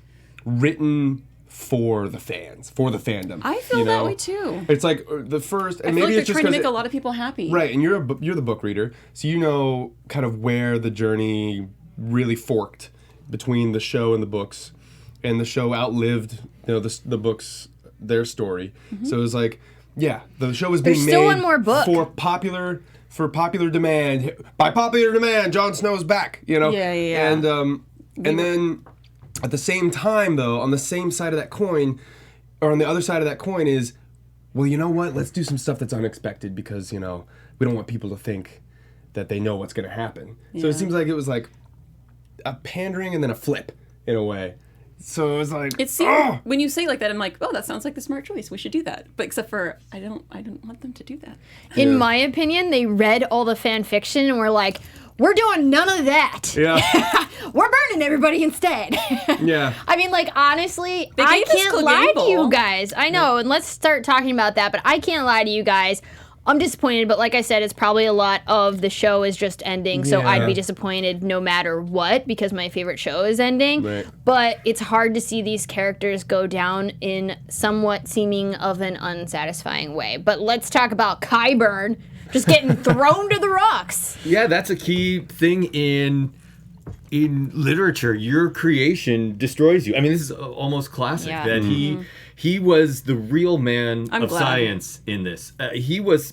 written for the fans, for the fandom. I feel you that know? way too. It's like the first, and I feel maybe like they're it's just trying to 'cause make a lot of people happy. right, and you're the book reader, so you know kind of where the journey really forked between the show and the books, and the show outlived, you know, the books, their story. So it was like, yeah, the show was being There's made still one more book. for popular demand. By popular demand, Jon Snow's back. You know, Yeah. And then at the same time, though, on the same side of that coin, or on the other side of that coin is, well, you know what? Let's do some stuff that's unexpected because, you know, we don't want people to think that they know what's going to happen. So it seems like it was like a pandering and then a flip in a way. So it was like, It seemed when you say it like that, I'm like, oh, that sounds like the smart choice. We should do that. But except for I don't want them to do that. In my opinion, they read all the fan fiction and were like, we're doing none of that. yeah, We're burning everybody instead. yeah. I mean, like, honestly, They I gave us can't lie to Clegane you Bowl. guys. I know, and let's start talking about that, but I can't lie to you guys. I'm disappointed, but like I said, it's probably a lot of the show is just ending, so I'd be Yeah. disappointed no matter what because my favorite show is ending. Right. But it's hard to see these characters go down in somewhat seeming of an unsatisfying way. But let's talk about Qyburn just getting thrown to the rocks. Yeah, that's a key thing in literature. Your creation destroys you. I mean, this is almost classic Yeah. that he was the real man I'm of glad. science in this. He was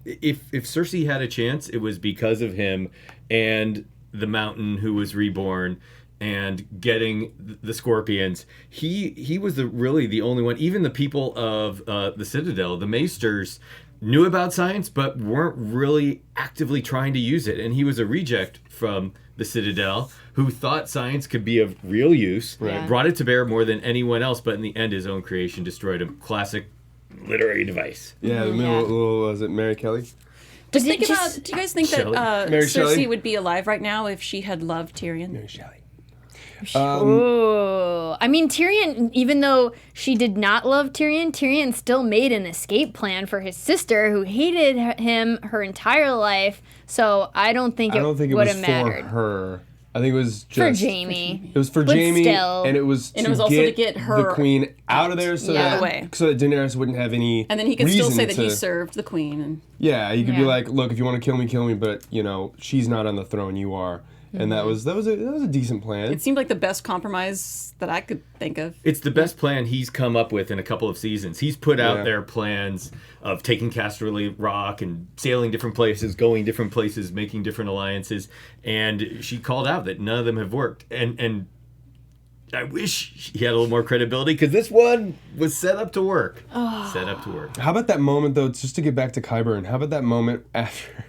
if Cersei had a chance, it was because of him. And the Mountain, who was reborn, and getting the Scorpions. He was really the only one. Even the people of the Citadel, the Maesters, knew about science but weren't really actively trying to use it. And he was a reject from the Citadel who thought science could be of real use, brought it to bear more than anyone else, but in the end his own creation destroyed him. Classic literary device. Yeah, the little was it Mary Kelly? Do you guys think Shelley? that Mary Cersei Shelley? would be alive right now if she had loved Tyrion? Mary Shelley. Ooh. I mean, Tyrion, even though she did not love Tyrion, Tyrion still made an escape plan for his sister who hated him her entire life. So I don't think it would was have mattered. for her. I think it was just For Jaime. It was for But Jaime, still. and it was also to get her the queen out of there, so Yeah. that Daenerys wouldn't have any. And then he could still reason say that he to- served the queen. And Yeah, he could be Yeah. like, look, if you want to kill me, but she's not on the throne, you are, and that was a decent plan. it seemed like the best compromise that I could think of. It's the best plan he's come up with in a couple of seasons. He's put out Yeah. there plans of taking Casterly Rock and sailing different places, going different places, making different alliances, and she called out that none of them have worked. And I wish he had a little more credibility, because this one was set up to work. Set up to work. How about that moment though? Just to get back to Qyburn, how about that moment after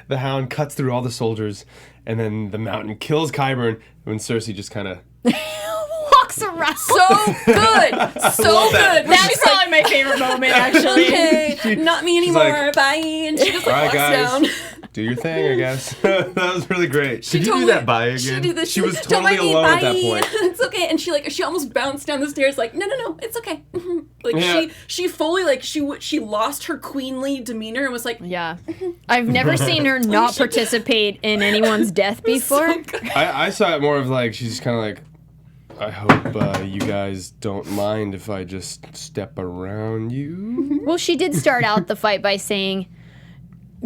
the Hound cuts through all the soldiers, and then the Mountain kills Qyburn, when Cersei just kind of. Walks around. So good! So good! That's probably my favorite moment, actually. Okay, not me anymore, like, bye. And she just All right, walks guys, down. do your thing, I guess. That was really great. Did you do that bye again? She did this. She was "Don't totally mind me, alone at that bye." point. It's okay, and she almost bounced down the stairs like, no, it's okay. Like Yeah. she fully like she lost her queenly demeanor and was like, Yeah. I've never seen her not participate in anyone's death before. I saw it more of like she's just kind of like, I hope you guys don't mind if I just step around you. Well, she did start out the fight by saying,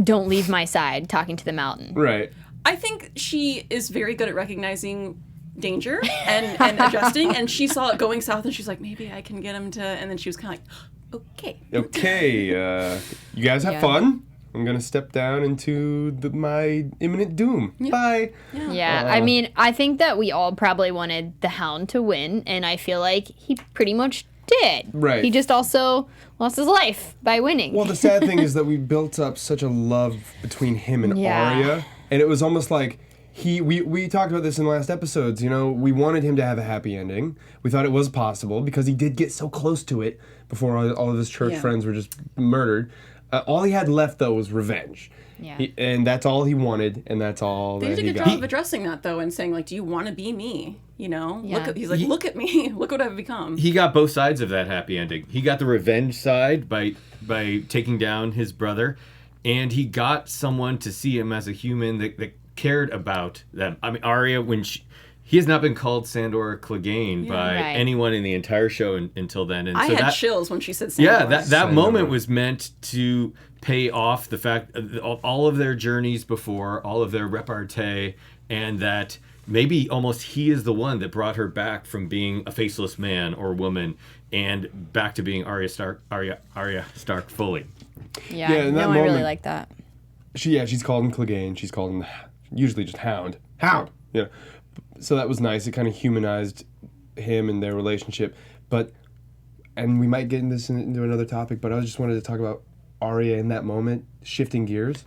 "Don't leave my side," talking to the Mountain. Right. I think she is very good at recognizing danger and adjusting, and she saw it going south and she's like, maybe I can get him to, and then she was kind of like, okay. Okay, you guys have fun. I'm gonna step down into my imminent doom. Bye. Yeah, I mean, I think that we all probably wanted the Hound to win, and I feel like he pretty much did. Right. He just also lost his life by winning. Well, the sad thing is that we built up such a love between him and Yeah. Arya, and it was almost like we talked about this in the last episodes. We wanted him to have a happy ending. We thought it was possible because he did get so close to it before all of his church friends were just murdered. All he had left though was revenge. Yeah. And that's all he wanted, and that's all They that did a he good got. job of addressing that though, and saying like, do you want to be me? Yeah. He's like, look at me, look what I've become. He got both sides of that happy ending. He got the revenge side by taking down his brother, and he got someone to see him as a human that cared about them. I mean, Arya, he has not been called Sandor Clegane by Right. anyone in the entire show until then. And I so had chills when she said Sandor. Yeah, that Sandor. moment was meant to pay off the fact all of their journeys before, all of their repartee, and that maybe almost he is the one that brought her back from being a faceless man or woman and back to being Arya Stark fully. yeah, in that no, I really moment- like that. She's called him Clegane. She's called him usually just Hound. Hound. Yeah. So that was nice. It kind of humanized him and their relationship. And we might get into another topic, but I just wanted to talk about Arya in that moment, shifting gears.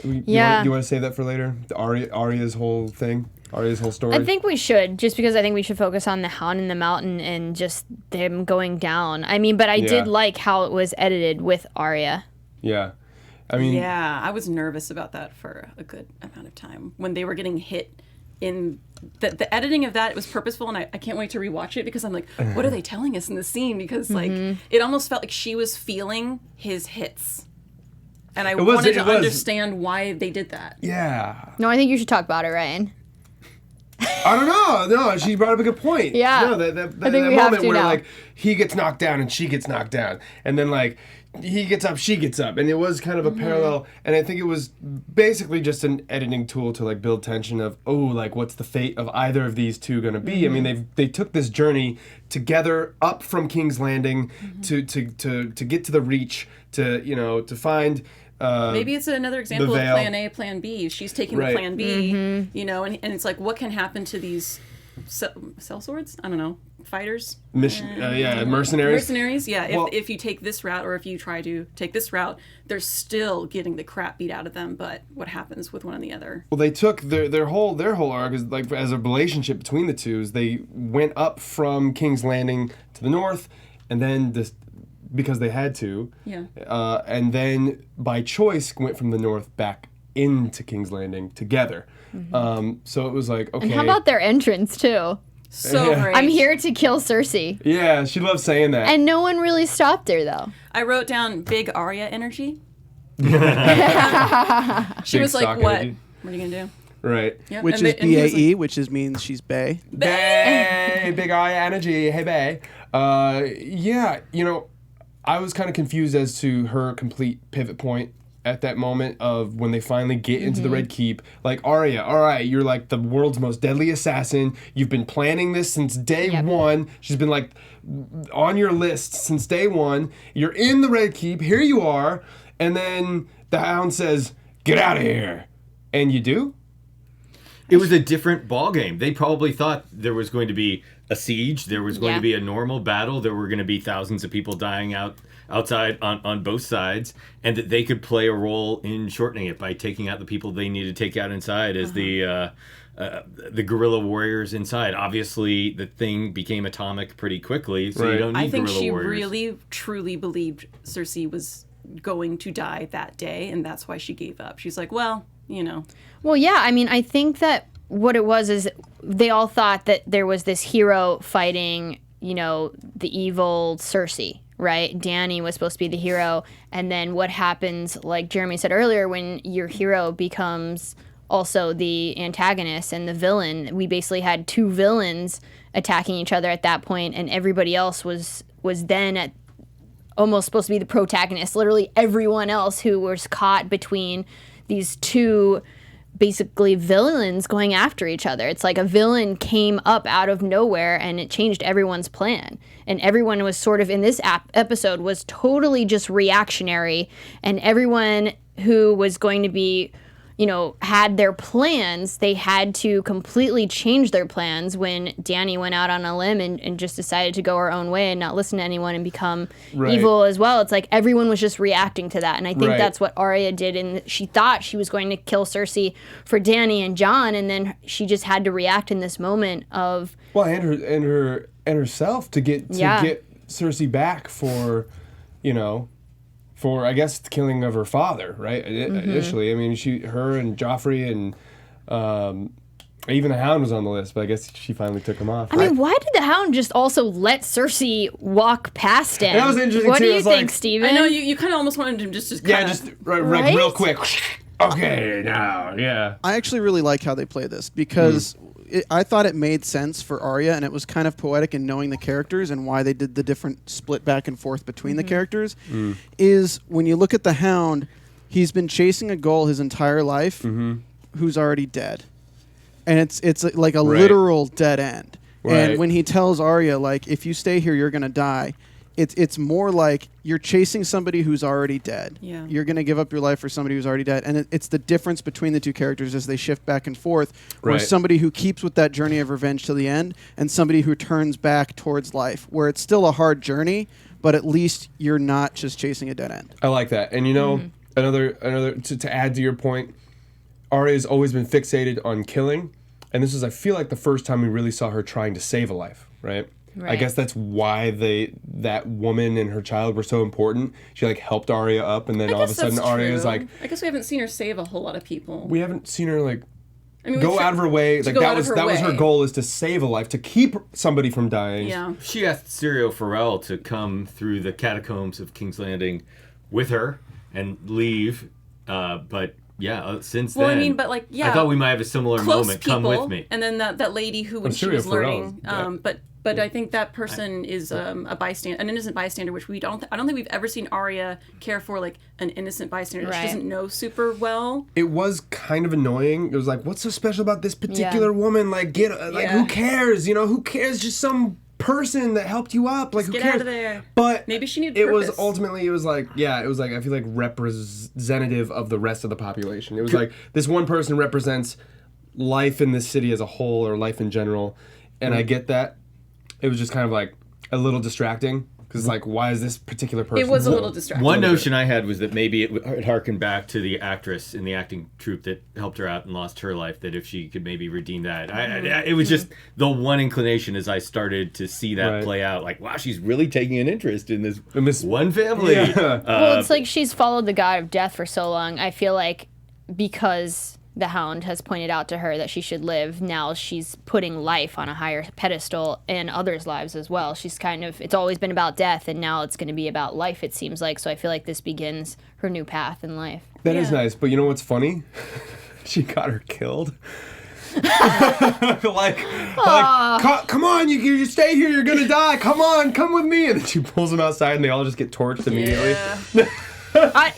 Yeah. You want to save that for later? Arya's whole thing? Arya's whole story? I think we should, just because I think we should focus on the Hound and the Mountain and just them going down. I mean, but I did like how it was edited with Arya. Yeah. I mean, Yeah, I was nervous about that for a good amount of time when they were getting hit. In the editing of that, it was purposeful, and I can't wait to rewatch it because I'm like, what are they telling us in the scene? Because like it almost felt like she was feeling his hits, and I wanted to understand why they did that. yeah. No, I think you should talk about it, Ryan. I don't know. No, she brought up a good point. Yeah. No, that I think we have moment to where now. like he gets knocked down and she gets knocked down, and then like he gets up, she gets up, and it was kind of a parallel. And I think it was basically just an editing tool to like build tension of like what's the fate of either of these two going to be. I mean, they took this journey together up from King's Landing to get to the Reach to find Maybe it's another example of veil. plan A, plan B. She's taking Right. the plan B, you know, and it's like, what can happen to these cell swords? I don't know. Fighters? Mercenaries. Mercenaries, yeah. Well- If you take this route, or if you try to take this route, they're still getting the crap beat out of them. But what happens with one and the other? Well, they took their whole arc is like as a relationship between the two. Is they went up from King's Landing to the north, and then because they had to. Yeah. And then by choice went from the north back into King's Landing together. So it was like, okay. And how about their entrance too? So Yeah. great. I'm here to kill Cersei. Yeah, she loves saying that. And no one really stopped her though. I wrote down big Arya energy. She Big was like, stock what? energy. What are you going to do? Right. Yeah. Which and is they- and he was BAE, which means she's Bae. Bay, big eye energy. Hey, Bay. Yeah, you know, I was kind of confused as to her complete pivot point at that moment of when they finally get into the Red Keep. Like, Arya, all right, you're like the world's most deadly assassin. You've been planning this since day one. She's been like on your list since day one. You're in the Red Keep. Here you are. And then the Hound says, get out of here. And you do? It was a different ball game. They probably thought there was going to be a siege, there was going Yeah. to be a normal battle, there were going to be thousands of people dying outside on both sides, and that they could play a role in shortening it by taking out the people they need to take out inside as the guerrilla warriors inside. Obviously, the thing became atomic pretty quickly, so you Right. don't need I think guerrilla she warriors. really, truly believed Cersei was going to die that day, and that's why she gave up. She's like, well, you know. Well, yeah, I mean, I think that what it was is they all thought that there was this hero fighting, you know, the evil Cersei, right? Dany was supposed to be the hero. And then what happens, like Jeremy said earlier, when your hero becomes also the antagonist and the villain, we basically had two villains attacking each other at that point, and everybody else was then at almost supposed to be the protagonist. Literally everyone else who was caught between these two basically villains going after each other. It's like a villain came up out of nowhere and it changed everyone's plan. And everyone was sort of in this episode was totally just reactionary, and everyone who was going to be, you know, had their plans, they had to completely change their plans when Dany went out on a limb and just decided to go her own way and not listen to anyone and become Right. evil as well. It's like everyone was just reacting to that. And I think Right. that's what Arya did. And she thought she was going to kill Cersei for Dany and Jon. And then she just had to react in this moment of, Well, and herself to get Cersei back for, you know, for I guess the killing of her father, right? Initially, I mean, her and Joffrey and even the Hound was on the list, but I guess she finally took him off. I mean, why did the Hound just also let Cersei walk past him? That was interesting, What too. do It you was think, like- Steven? I know you kind of almost wanted to just yeah, kinda, just like Right? real quick. Okay, now, yeah. I actually really like how they play this because I thought it made sense for Arya, and it was kind of poetic in knowing the characters and why they did the different split back and forth between the characters. Is when you look at the Hound, he's been chasing a goal his entire life, who's already dead, and it's like a Right. literal dead end. Right. And when he tells Arya, like, if you stay here, you're gonna die. It's more like you're chasing somebody who's already dead. Yeah. You're going to give up your life for somebody who's already dead. And it's the difference between the two characters as they shift back and forth. Where Right. somebody who keeps with that journey of revenge to the end and somebody who turns back towards life, where it's still a hard journey, but at least you're not just chasing a dead end. I like that. And you know, another to add to your point, Arya's always been fixated on killing, and this is, I feel like, the first time we really saw her trying to save a life, right? I Right. guess that's why that woman and her child were so important. She like helped Arya up, and then all of a sudden Arya's like, I guess we haven't seen her save a whole lot of people. we haven't seen her like I mean, go out of her way. Like that was her way. goal, is to save a life, to keep somebody from dying. Yeah. She asked Syrio Farrell to come through the catacombs of King's Landing with her and leave, but yeah, since Well, then, I mean, but like, yeah, I thought we might have a similar close moment. people, Come with me. and then that lady who, when she Syrio was learning, Farrell, yeah. but I think that person is a bystander, an innocent bystander, which I don't think we've ever seen Arya care for, like an innocent bystander that Right. she doesn't know super well. It was kind of annoying. It was like, what's so special about this particular woman? Like, Yeah. who cares? You know, who cares? Just some person that helped you up. Like, who get cares? out of there. But Maybe she needed it was purpose. ultimately, it was like, I feel like representative of the rest of the population. It was like, this one person represents life in this city as a whole, or life in general. And I get that. It was just kind of like a little distracting. Because, like, why is this particular person? It was a little distracting. One notion I had was that maybe it harkened back to the actress in the acting troupe that helped her out and lost her life, that if she could maybe redeem that. It was just the one inclination as I started to see that play out. Like, wow, she's really taking an interest in this one family. Yeah. Well, it's like she's followed the god of death for so long. I feel like because the Hound has pointed out to her that she should live, now she's putting life on a higher pedestal in others' lives as well. She's kind of, it's always been about death, and now it's going to be about life, it seems like. So I feel like this begins her new path in life. That is nice, but you know what's funny? She got her killed. Come on, you stay here, you're gonna die. Come on, come with me. And then she pulls them outside, and they all just get torched immediately. Yeah.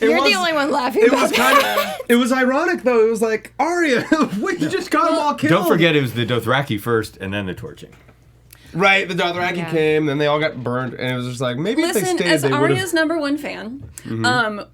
You're the only one laughing. It was ironic though. It was like, Arya, wait, you just got them all killed. Don't forget, it was the Dothraki first, and then the torching. Right, the Dothraki came, then they all got burned, and it was just like, maybe if they Listen, stayed, as they would have. Arya's #1 fan,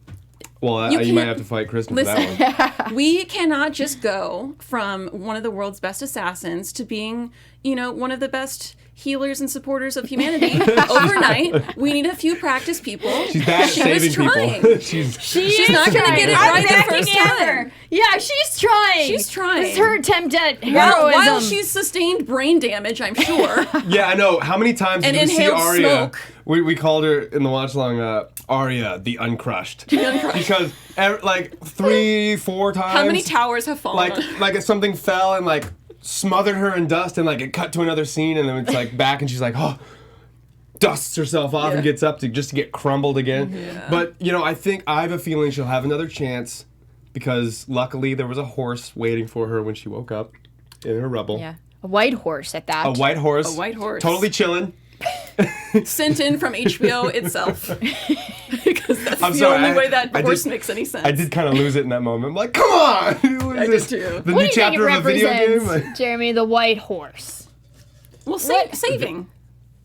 Well, you might have to fight Kristen for that one. we cannot just go from one of the world's best assassins to being, one of the best healers and supporters of humanity overnight. We need a few practice people. She's bad at saving people. She's not going to get it right the first time. Yeah, she's trying. She's trying. It's her attempt at heroism. While she's sustained brain damage, I'm sure. Yeah, I know. How many times did we see inhaled Arya? smoke. We called her in the watch long Arya the Uncrushed. Because like 3-4 times. How many towers have fallen? Like if something fell and like smothered her in dust, and like it cut to another scene, and then it's like back, and she's like, dusts herself off and gets up to get crumbled again. Yeah. But I have a feeling she'll have another chance, because luckily there was a horse waiting for her when she woke up in her rubble. Yeah, a white horse at that. A white horse. A white horse. Totally chilling. Sent in from HBO itself. Because that's the only way that horse makes any sense. I did kind of lose it in that moment. I'm like, come on! I did too. The What new do you think it chapter of a video game? represents, Jeremy, the white horse? Well, saving.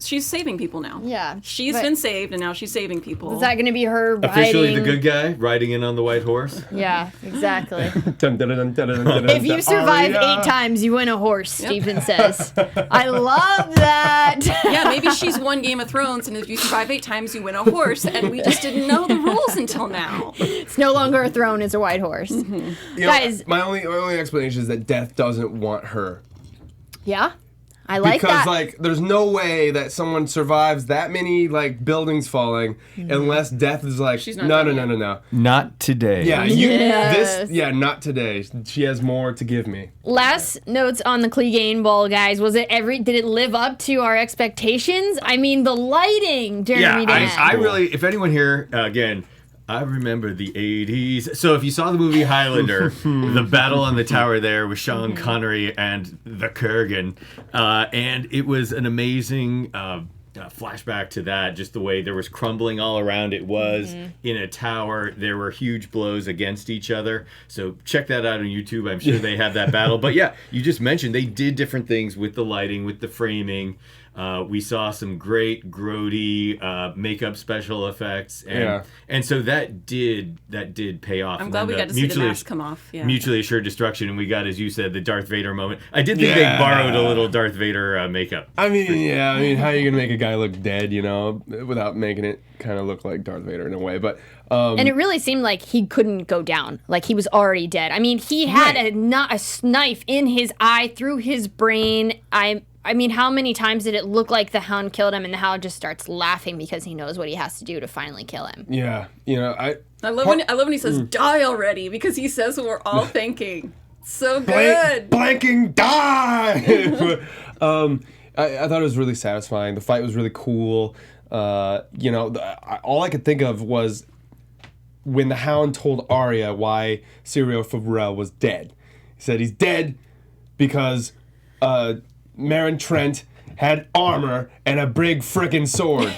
She's saving people now. Yeah, She's but- been saved, and now she's saving people. Is that going to be her riding? Officially the good guy, riding in on the white horse. Yeah, exactly. Dun, dun, dun, dun, dun, dun, If you survive Arya. 8 times, you win a horse, Stephen says. I love that. Yeah, maybe she's won Game of Thrones, and if you survive 8 times, you win a horse, and we just didn't know the rules until now. It's no longer a throne, it's a white horse. Guys. My only explanation is that death doesn't want her. Yeah, I like Because that. there's no way that someone survives that many buildings falling unless death is like, She's not no. done yet. Not today. Yeah, Yes. not today. She has more to give me. Last notes on the Clegane Ball, guys. Did it live up to our expectations? I mean, the lighting, Jeremy Dann. I really, if anyone here, again, I remember the 80s. So if you saw the movie Highlander, the battle on the tower there with Sean Connery and the Kurgan, and it was an amazing flashback to that, just the way there was crumbling all around. It was in a tower. There were huge blows against each other. So check that out on YouTube. I'm sure they have that battle. But yeah, you just mentioned they did different things with the lighting, with the framing. We saw some great grody makeup special effects, and so that did pay off. I'm glad we got to see the mask come off. Yeah. Mutually assured destruction, and we got, as you said, the Darth Vader moment. I did think they borrowed a little Darth Vader makeup. I mean, how are you gonna make a guy look dead, without making it kind of look like Darth Vader in a way? But And it really seemed like he couldn't go down. Like he was already dead. I mean, he had a knife in his eye through his brain. I mean, how many times did it look like the Hound killed him, and the Hound just starts laughing because he knows what he has to do to finally kill him? yeah, I love when he says "die already" because he says what we're all thinking. So good. Blanking die. I thought it was really satisfying. The fight was really cool. All I could think of was when the Hound told Arya why Syrio Favrel was dead. He said he's dead because Meryn Trent had armor and a big frickin' sword.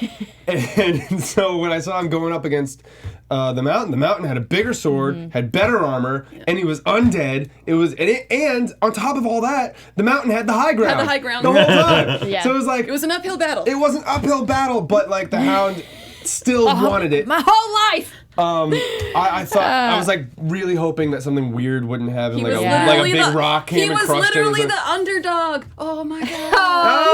And so when I saw him going up against the Mountain had a bigger sword, had better armor, and he was undead. And on top of all that, the Mountain had the high ground. The whole time. Yeah. So it was like It was an uphill battle. it was an uphill battle, but like the Hound still wanted it. My whole life. I thought I was like really hoping that something weird wouldn't happen, He like was a literally big rock came He and was crushed him. literally It was the underdog. Oh my god.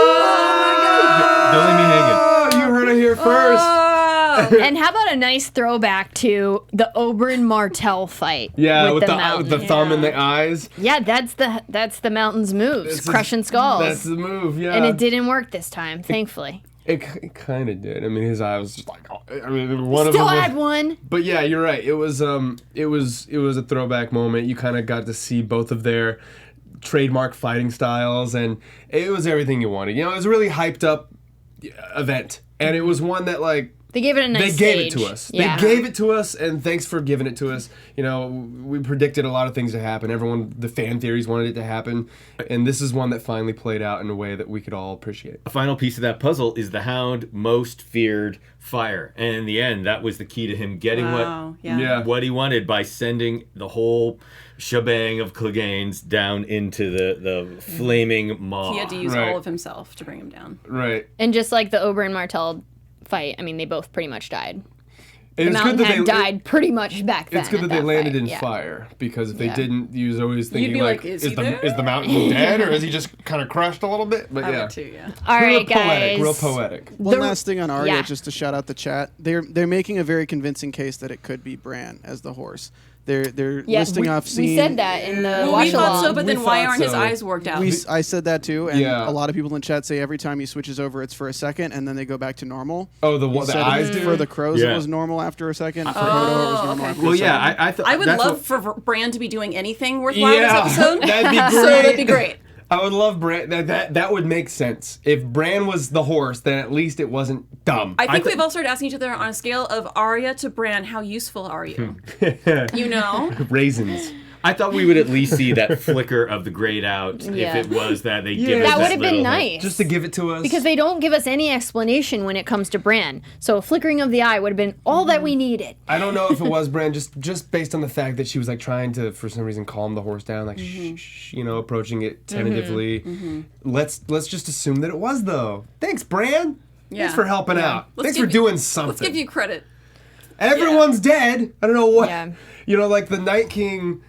Don't leave me hanging. Oh, you heard it here first. And how about a nice throwback to the Oberyn Martell fight? Yeah, with the Mountain. thumb in the eyes. Yeah, that's the Mountain's moves, It's crushing skulls. That's the move, yeah. And it didn't work this time, thankfully. It kind of did. I mean, his eye was just like, I mean, one of Still them. had one. But yeah, you're right. It was a throwback moment. You kind of got to see both of their trademark fighting styles, and it was everything you wanted. You know, it was a really hyped up event, and it was one that like. They gave it a nice They gave it stage. to us. Yeah. They gave it to us, and thanks for giving it to us. You know, we predicted a lot of things to happen. The fan theories wanted it to happen, and this is one that finally played out in a way that we could all appreciate. A final piece of that puzzle is the Hound most feared fire, and in the end, that was the key to him getting what he wanted by sending the whole shebang of Cleganes down into the flaming maw. He had to use Right. all of himself to bring him down. Right. And just like the Oberyn Martell fight, I mean, they both pretty much died. And The it's Mountain good that had died pretty much back then. It's good at that they landed fight. in Yeah. fire, because if they Yeah. didn't, you was always thinking be like, is he there? is the Mountain dead, or is he just kind of crushed a little bit? But I yeah, would too, yeah. All real right, guys. real poetic. One last thing on Arya, yeah. just to shout out the chat. They're making a very convincing case that it could be Bran as the horse. They're Yeah, listing off we scene. said that in the Well, watch we thought along. so, but then We why thought aren't his so. eyes worked out? I said that too, and Yeah. a lot of people in chat say every time he switches over, it's for a second, and then they go back to normal. Oh, He the said eyes it do? for the crows, Yeah. it was normal after a second. For Hodor, it was normal okay. after Well, a second. yeah, I thought I would that's love what- for Bran to be doing anything worthwhile Yeah, this episode. that'd be great. So that'd be great. I would love Bran. That would make sense. If Bran was the horse, then at least it wasn't dumb. I think we've all started asking each other on a scale of Arya to Bran, how useful are you? You know? Raisins. I thought we would at least see that flicker of the grayed out Yeah. if it was that they give us That would have little been hint. nice. Just to give it to us. Because they don't give us any explanation when it comes to Bran. So a flickering of the eye would have been all that we needed. I don't know if it was Bran, just based on the fact that she was like trying to, for some reason, calm the horse down, like shh, you know, approaching it tentatively. Let's just assume that it was though. Thanks, Bran. Thanks for helping out. Thanks for doing something. Let's give you credit. Everyone's dead. I don't know what. Yeah. You know, like the Night King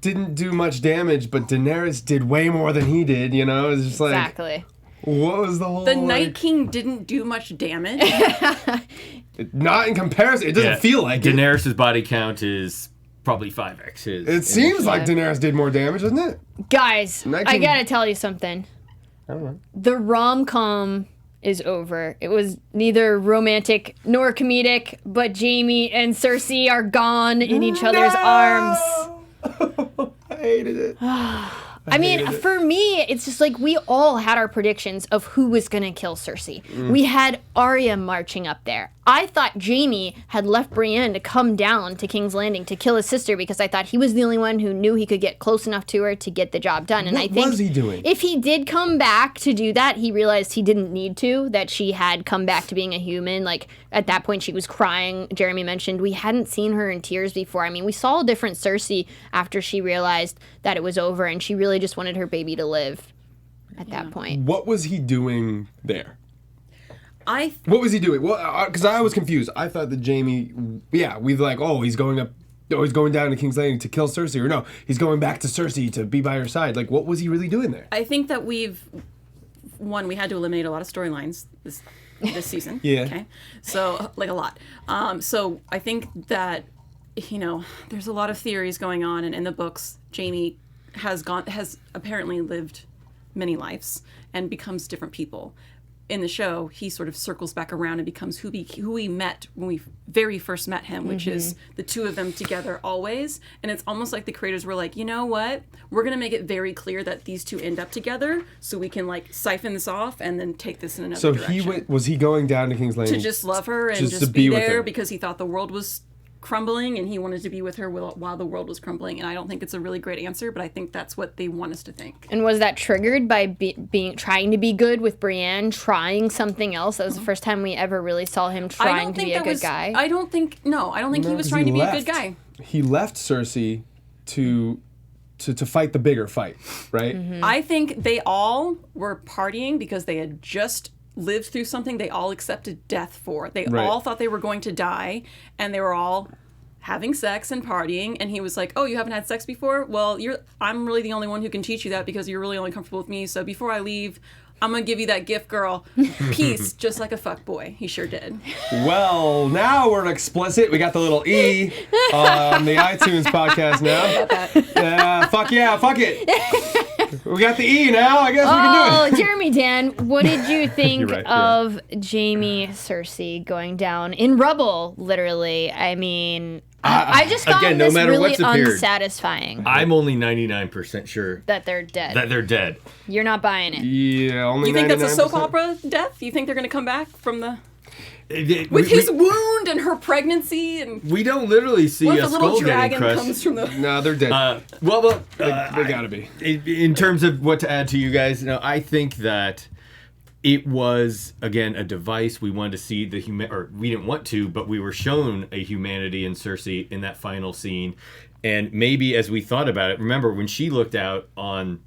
didn't do much damage, but Daenerys did way more than he did. You know, it's just like Exactly. what was the whole? The like, Night King didn't do much damage. Not in comparison. It doesn't feel like it. Daenerys' body count is probably 5x his. It seems like Daenerys did more damage, doesn't it? Guys, Night I King- gotta tell you something. I don't know. The rom-com is over. It was neither romantic nor comedic, but Jaime and Cersei are gone in each other's arms. I hated it. I mean, for me, it's just like we all had our predictions of who was going to kill Cersei. We had Arya marching up there. I thought Jaime had left Brienne to come down to King's Landing to kill his sister because I thought he was the only one who knew he could get close enough to her to get the job done. And What I think was he doing? if he did come back to do that, he realized he didn't need to, that she had come back to being a human. Like, at that point, she was crying. Jeremy mentioned we hadn't seen her in tears before. I mean, we saw a different Cersei after she realized that it was over, and she really just wanted her baby to live at that point. What was he doing there? I What was he doing? Well, because I was confused. I thought that Jaime, we like, oh, he's going up, oh, he's going down to King's Landing to kill Cersei, or no, he's going back to Cersei to be by her side. Like, what was he really doing there? think that we had to eliminate a lot of storylines this season. Yeah. Okay. So like a lot. So I think that there's a lot of theories going on, and in the books, Jaime has apparently lived many lives and becomes different people. In the show, he sort of circles back around and becomes who we met when we very first met him, which is the two of them together always. And it's almost like the creators were like, you know what? We're going to make it very clear that these two end up together so we can like siphon this off and then take this in another So direction. was he going down to King's Landing To just love her and just just to be be with there her? because he thought the world was crumbling and he wanted to be with her while the world was crumbling. And I don't think it's a really great answer, but I think that's what they want us to think. And was that triggered by being trying to be good with Brienne, trying something else? That was the first time we ever really saw him trying to be a good guy. I don't think he was trying to be a good guy. He left Cersei to fight the bigger fight, right? I think they all were partying because they had just lived through something they all accepted death for. They all thought they were going to die, and they were all having sex and partying. And he was like, "Oh, you haven't had sex before? Well, I'm really the only one who can teach you that because you're really only comfortable with me. So before I leave, I'm gonna give you that gift, girl. Peace, just like a fuck boy." He sure did. Well, now we're explicit. We got the little E on the iTunes podcast now. Fuck it. We got the E now. I guess we can do it. Jeremy Dann, what did you think right, of Jaime Cersei going down in rubble, literally? I mean, I just found again, no this matter really what's appeared, unsatisfying. I'm only 99% sure that they're dead. You're not buying it. Yeah, only. You think that's a 99%? soap opera death? You think they're gonna come back from the with his wound and her pregnancy and we don't literally see what if a the little skull getting dragon crushed. comes from the No, they're dead. They gotta be. In terms of what to add to you guys, I think that it was, again, a device. We wanted to see or we didn't want to, but we were shown a humanity in Cersei in that final scene. And maybe as we thought about it, remember when she looked out on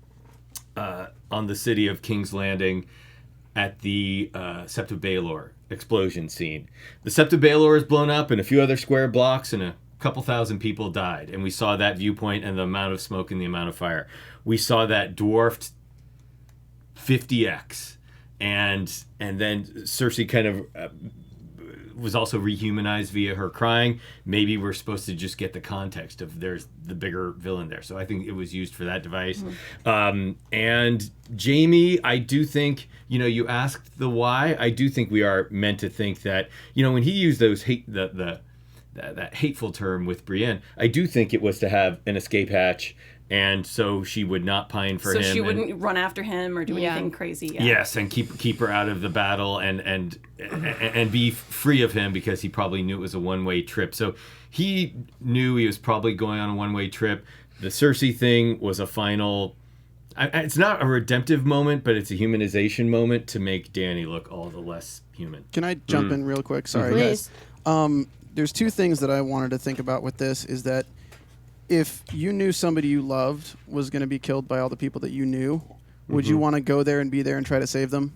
the city of King's Landing at the Sept of Baelor explosion scene. The Sept of Baelor is blown up and a few other square blocks and a couple thousand people died. And we saw that viewpoint and the amount of smoke and the amount of fire. We saw that dwarfed 50x. And then Cersei kind of was also rehumanized via her crying. Maybe we're supposed to just get the context of there's the bigger villain there. So I think it was used for that device. And Jaime, I do think, you asked the why. I do think we are meant to think that, when he used those that hateful term with Brienne, I do think it was to have an escape hatch. And so she would not pine for him. So she wouldn't run after him or do anything crazy. Yeah. Yes, and keep her out of the battle and be free of him because he probably knew it was a one-way trip. So he knew he was probably going on a one-way trip. The Cersei thing was a final... It's not a redemptive moment, but it's a humanization moment to make Dany look all the less human. Can I jump in real quick? Sorry, guys. There's two things that I wanted to think about with this is that if you knew somebody you loved was going to be killed by all the people that you knew, would you want to go there and be there and try to save them?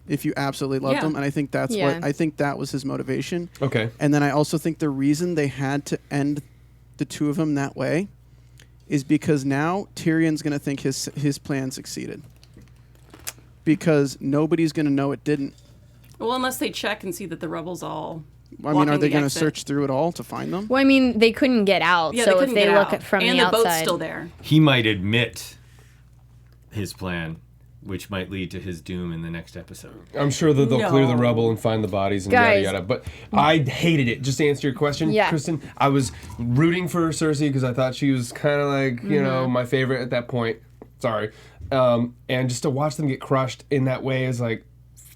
If you absolutely loved them, and I think that's what I think that was his motivation. Okay. And then I also think the reason they had to end the two of them that way is because now Tyrion's going to think his plan succeeded. Because nobody's going to know it didn't. Well, unless they check and see that the rebels all. I mean, are they going to search through it all to find them? Well, I mean, they couldn't get out, so if they look from the outside... And the boat's still there. He might admit his plan, which might lead to his doom in the next episode. I'm sure that they'll clear the rubble and find the bodies and Guys. yada yada. But I hated it. Just to answer your question, Kristen, I was rooting for Cersei because I thought she was kind of like, my favorite at that point. Sorry. And just to watch them get crushed in that way is like...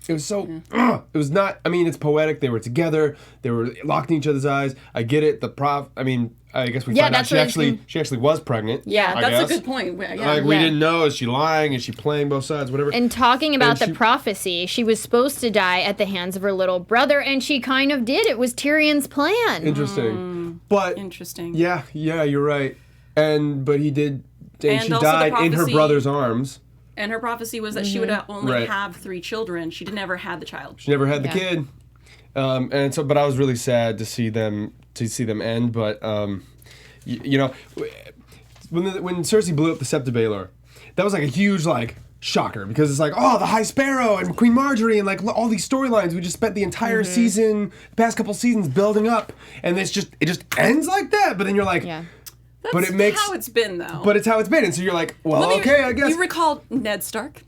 It was so... it was not... I mean, it's poetic. They were together. They were locked in each other's eyes. I get it. I mean, I guess we found out she actually was pregnant. Yeah, that's a good point. Like, we didn't know. Is she lying? Is she playing both sides? Whatever. And talking about the prophecy, she was supposed to die at the hands of her little brother, and she kind of did. It was Tyrion's plan. Interesting. Interesting. Yeah, you're right. But he did... And she died in her brother's arms. And her prophecy was that she would only have 3 children. She never had the child. She never had the kid. And so, but I was really sad to see them end. But when Cersei blew up the Sept of Baelor, that was like a huge shocker because it's like, oh, the High Sparrow and Queen Marjorie and all these storylines we just spent the entire season, the past couple seasons building up, and it just ends like that. But then you're like. Yeah. That's how it's been, though. But it's how it's been. And so you're like, well, okay, I guess. You recall Ned Stark?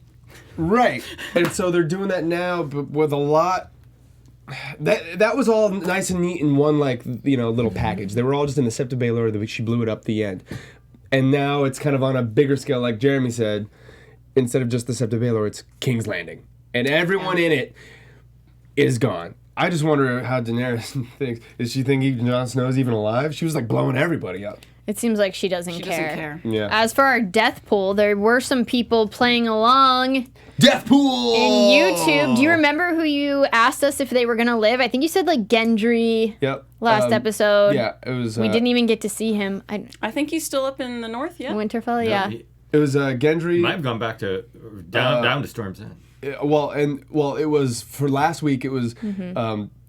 Right. And so they're doing that now, but with a lot... That was all nice and neat in one, little package. They were all just in the Sept of Baelor. She blew it up the end. And now it's kind of on a bigger scale, like Jeremy said. Instead of just the Sept of Baelor, it's King's Landing. And everyone in it is gone. I just wonder how Daenerys thinks. Is she thinking Jon Snow's even alive? She was like blowing everybody up. It seems like she doesn't She care. doesn't care. Yeah. As for our death pool, there were some people playing along Death pool in YouTube. Do you remember who you asked us if they were going to live? I think you said like Gendry Yep. last episode. Yeah, it was. We didn't even get to see him. I think he's still up in the north, yeah? Winterfell, yeah. It was Gendry. Might have gone back to down to Storm's End. It was for last week. It was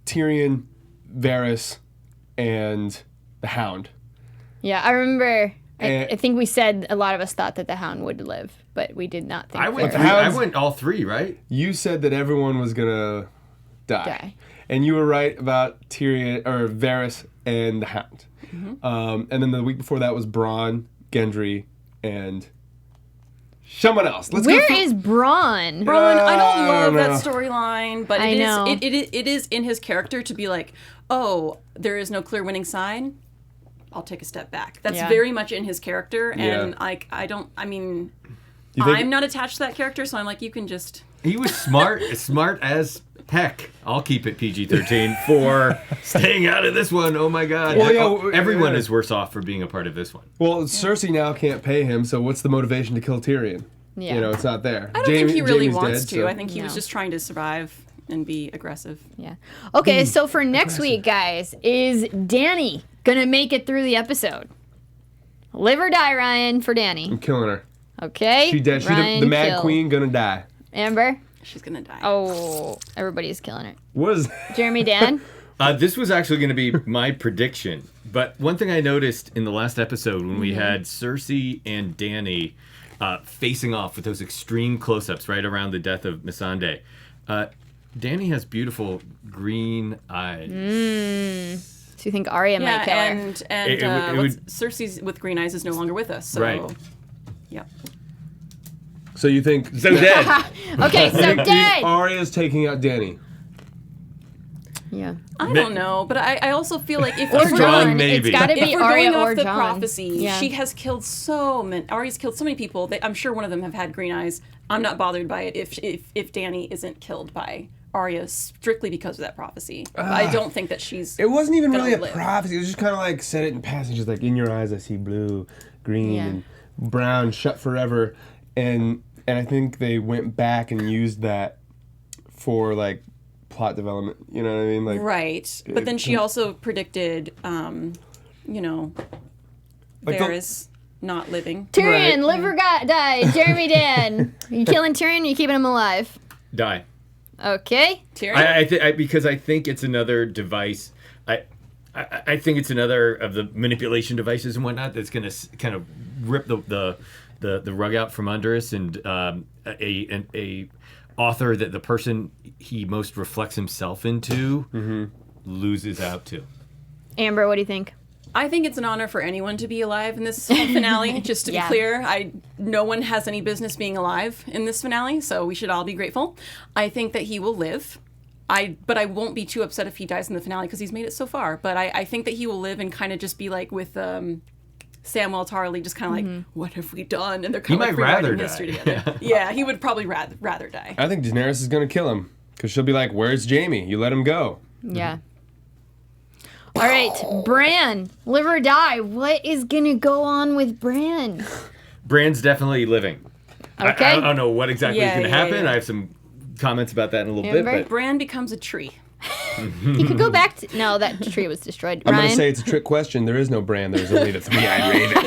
Tyrion, Varys, and the Hound. Yeah, I remember. I And- think we said a lot of us thought that the Hound would live, but we did not think I went. that Hounds- I went all 3, right? You said that everyone was gonna die. And you were right about Tyrion or Varys and the Hound. And then the week before that was Bronn, Gendry, and someone else. Let's Where go. is Bronn? Bronn, I don't I love don't that know. storyline, but I it know. is it is in his character to be like, oh, there is no clear winning side. I'll take a step back. That's Yeah. very much in his character, and Yeah. I'm not attached to that character, so I'm like, you can just. He was smart, smart as heck. I'll keep it PG-13 for staying out of this one. Oh my God! Well, yeah, Everyone yeah. is worse off for being a part of this one. Well, Cersei now can't pay him, so what's the motivation to kill Tyrion? Yeah. You know, it's not there. I don't think he really Jaime's wants dead, to. so- I think he was No. just trying to survive and be aggressive. Yeah. Okay, so for next week, guys, is Dany gonna make it through the episode? Live or die, Ryan, for Dany. I'm killing her. Okay. She dead. She Ryan the Mad kill. Queen gonna die. Amber. She's gonna die. Oh, everybody's killing it. What is? Jeremy Dan. This was actually going to be my prediction, but one thing I noticed in the last episode when we had Cersei and Dany facing off with those extreme close-ups right around the death of Missandei, Dany has beautiful green eyes. So you think Arya might kill her? and It what's- would- Cersei's with green eyes is no longer with us. So, Right. yeah. So you think? So dead. Okay, so dead. Arya's taking out Dany. Yeah. I don't know, but I also feel like if Or we're Jon, Jon. maybe. It's got to if be we're Arya going or off the Jon. prophecy, Yeah. she has killed so many. Arya's killed so many people. I'm sure one of them have had green eyes. I'm not bothered by it if Dany isn't killed by Arya strictly because of that prophecy. I don't think that she's. It wasn't even gonna really a live. prophecy. It was just kind of like said it in passing, just like in your eyes I see blue, green, Yeah. and brown, shut forever, and I think they went back and used that for like plot development. You know what I mean? Like Right, but then she also predicted, Like the- Varys not living. Tyrion, Right. live or die. Jeremy Dan. You killing Tyrion or you keeping him alive? Die. Okay. Tyrion. Because I think it's another device. I think it's another of the manipulation devices and whatnot that's going to kind of rip the rug out from under us, and a author that the person he most reflects himself into loses out to. Amber, what do you think? I think it's an honor for anyone to be alive in this finale. Just to Yeah. be clear, no one has any business being alive in this finale, so we should all be grateful. I think that he will live. But I won't be too upset if he dies in the finale because he's made it so far. But I think that he will live and kind of just be like with Samwell Tarly, just kind of like, what have we done? And they're kind He of like might rather rewriting die. history together. Yeah, he would probably rather die. I think Daenerys is gonna kill him because she'll be like, "Where's Jaime? You let him go." Yeah. All right, Bran, live or die. What is gonna go on with Bran? Brand's definitely living. Okay. I don't know what exactly is Yeah, going to yeah, happen. yeah. I have some comments about that in a little Amber? bit. But Bran becomes a tree. You could go back to. No, that tree was destroyed. I'm Ryan, gonna say it's a trick question. There is no Bran. There's only the three-eyed raven.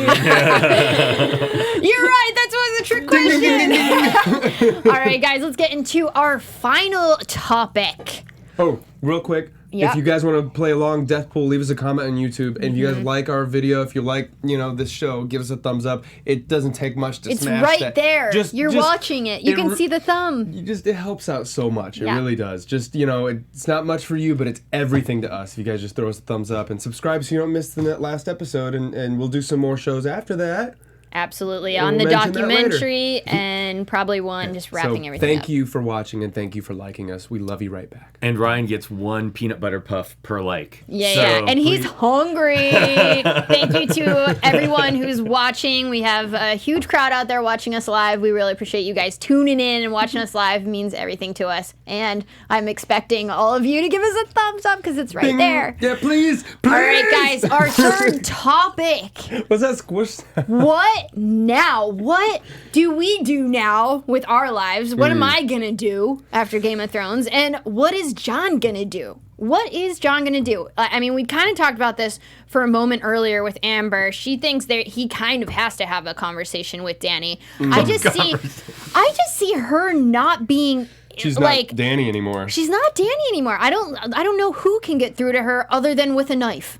you're right. That was a trick question. All right, guys, let's get into our final topic. Oh, real quick. Yeah. If you guys want to play along Death Pool, leave us a comment on YouTube. And if you guys like our video, if you like, this show, give us a thumbs up. It doesn't take much to It's smash right that. there. You're just- watching it. You can see the thumb. It helps out so much. It Yeah. really does. Just, it's not much for you, but it's everything to us. If you guys just throw us a thumbs up and subscribe so you don't miss the last episode. And we'll do some more shows after that. Absolutely. We'll On the mention that later. documentary and probably one just wrapping everything thank up. you for watching and thank you for liking us. We love you right back. And Ryan gets 1 peanut butter puff per like. Yeah, So yeah. And he's please- hungry. Thank you to everyone who's watching. We have a huge crowd out there watching us live. We really appreciate you guys tuning in and watching us live. It means everything to us. And I'm expecting all of you to give us a thumbs up because it's right Bing. there. Yeah, please. All right, guys, our third topic. Was that squish? What now? What do we do now with our lives? What am I gonna do after Game of Thrones? And what is Jon gonna do? What is Jon gonna do? I mean, we kind of talked about this for a moment earlier with Amber. She thinks that he kind of has to have a conversation with Dany. I just see her not being She's like not Dany anymore. she's not Dany anymore. I don't know who can get through to her other than with a knife.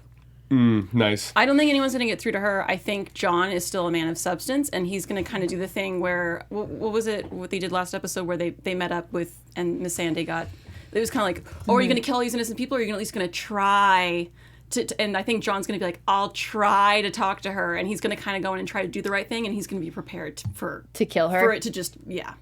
Nice. I don't think anyone's going to get through to her. I think Jon is still a man of substance, and he's going to kind of do the thing where, what was it, what they did last episode where they met up with, and Miss Sandy got, it was kind of like, oh, are you going to kill all these innocent people, or are you at least going to try to, and I think Jon's going to be like, I'll try to talk to her, and he's going to kind of go in and try to do the right thing, and he's going to be prepared To kill her? For it to just, yeah.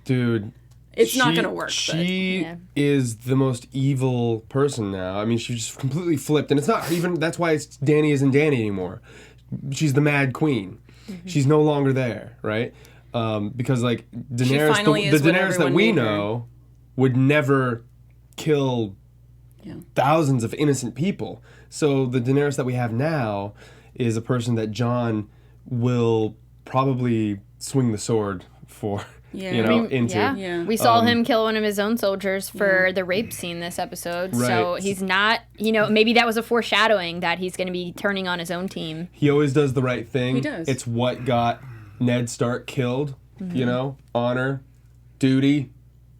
Dude. It's not going to work. She is the most evil person now. I mean, she's just completely flipped. And it's not even, that's why Dany isn't Dany anymore. She's the Mad Queen. She's no longer there, right? Because, like, Daenerys, finally the is what Daenerys that everyone we made her. know would never kill thousands of innocent people. So the Daenerys that we have now is a person that Jon will probably swing the sword for. Yeah. You know, into. Yeah. We saw him kill one of his own soldiers for the rape scene this episode. So Right. he's not, maybe that was a foreshadowing that he's going to be turning on his own team. He always does the right thing. He does. It's what got Ned Stark killed. Honor, duty.